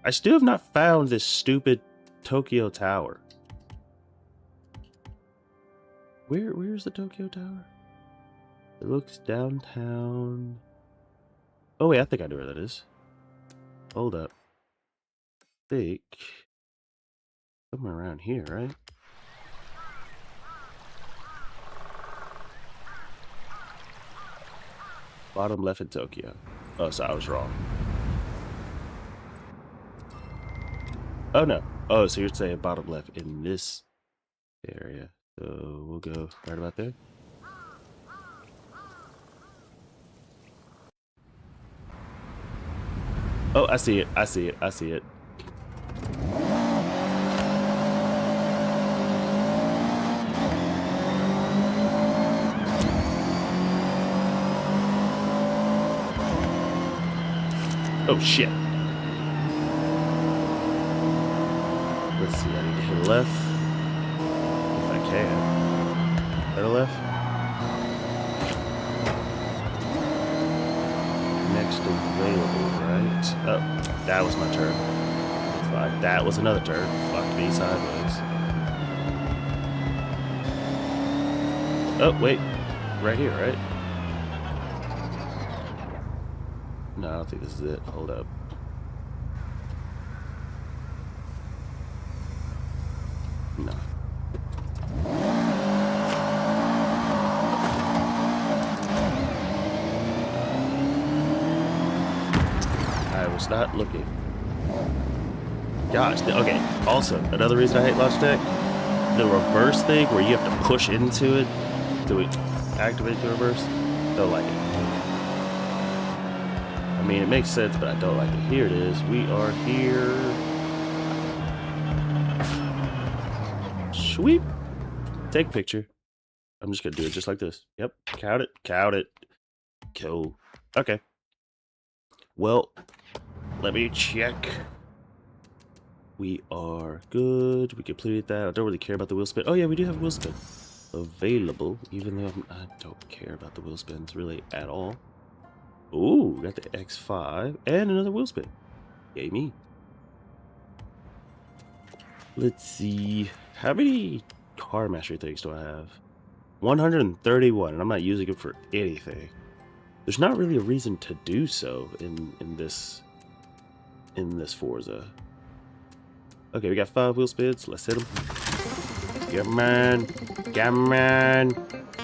Speaker 1: I still have not found this stupid Tokyo Tower. Where's the Tokyo Tower? It looks downtown. Oh wait, I think I know where that is. Hold up. I think somewhere around here, right? Bottom left in Tokyo. Oh, so I was wrong. Oh no. Oh, so you're saying bottom left in this area. So we'll go right about there. Oh, I see it. I see it. I see it. Oh shit. Let's see, I need to hit left. If I can. Better left. Next available, right? Oh, that was my turn. Fuck, that was another turn. Fuck me sideways. Oh, wait. Right here, right? No, I don't think this is it. Hold up. No. I was not looking. Gosh, okay. Also, another reason I hate Logitech, the reverse thing where you have to push into it to activate the reverse. Don't like it. I mean, it makes sense, but I don't like it. Here it is. We are here. Sweep. Take a picture. I'm just gonna do it just like this. Yep. Count it. Count it. Cool. Okay. Well, let me check. We are good. We completed that. I don't really care about the wheel spin. Oh yeah, we do have a wheel spin available, even though I don't care about the wheel spins really at all. Ooh, got the X5 and another wheel spin. Yay me. Let's see. How many car mastery things do I have? 131, and I'm not using it for anything. There's not really a reason to do so in this Forza. Okay, we got 5 wheel spins. Let's hit them. Come on. Come on.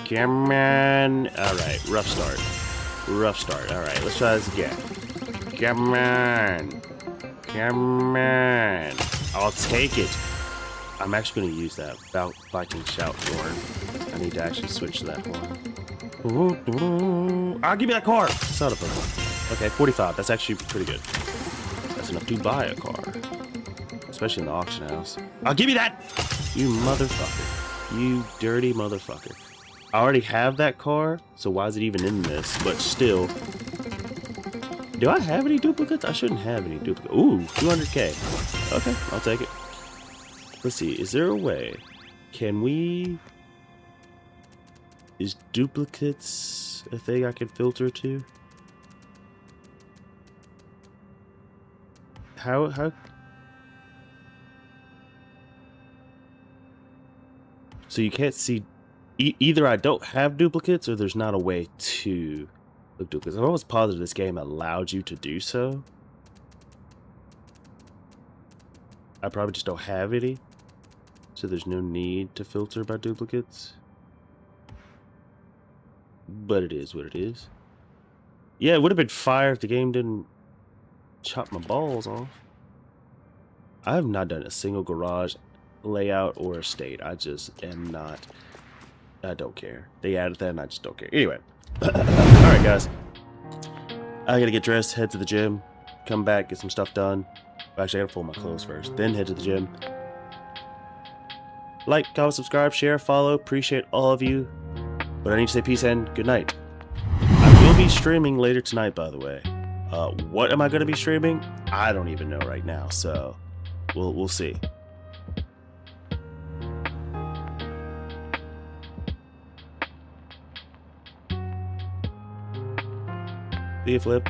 Speaker 1: Come on. Alright, rough start. Rough start. Alright, let's try this again. Come on. Come on. I'll take it. I'm actually going to use that Viking shout horn. I need to actually switch to that horn. Ah, give me that car! Son of a... Okay, 45. That's actually pretty good. That's enough to buy a car. Especially in the auction house. I'll give you that! You motherfucker. You dirty motherfucker. I already have that car, so why is it even in this? But still... Do I have any duplicates? I shouldn't have any duplicates. Ooh, 200k. Okay, I'll take it. Let's see, is there a way? Can we... Is duplicates a thing I can filter to? How... So you can't see... Either I don't have duplicates or there's not a way to look duplicates. I'm almost positive this game allowed you to do so. I probably just don't have any. So there's no need to filter by duplicates. But it is what it is. Yeah, it would have been fire if the game didn't chop my balls off. I have not done a single garage layout or estate. I just am not. I don't care. They added that and I just don't care. Anyway. Alright, guys. I gotta get dressed, head to the gym, come back, get some stuff done. Actually, I gotta fold my clothes first, then head to the gym. Like, comment, subscribe, share, follow. Appreciate all of you. But I need to say peace and good night. I will be streaming later tonight, by the way. What am I gonna be streaming? I don't even know right now, so we'll see. See you, Flip.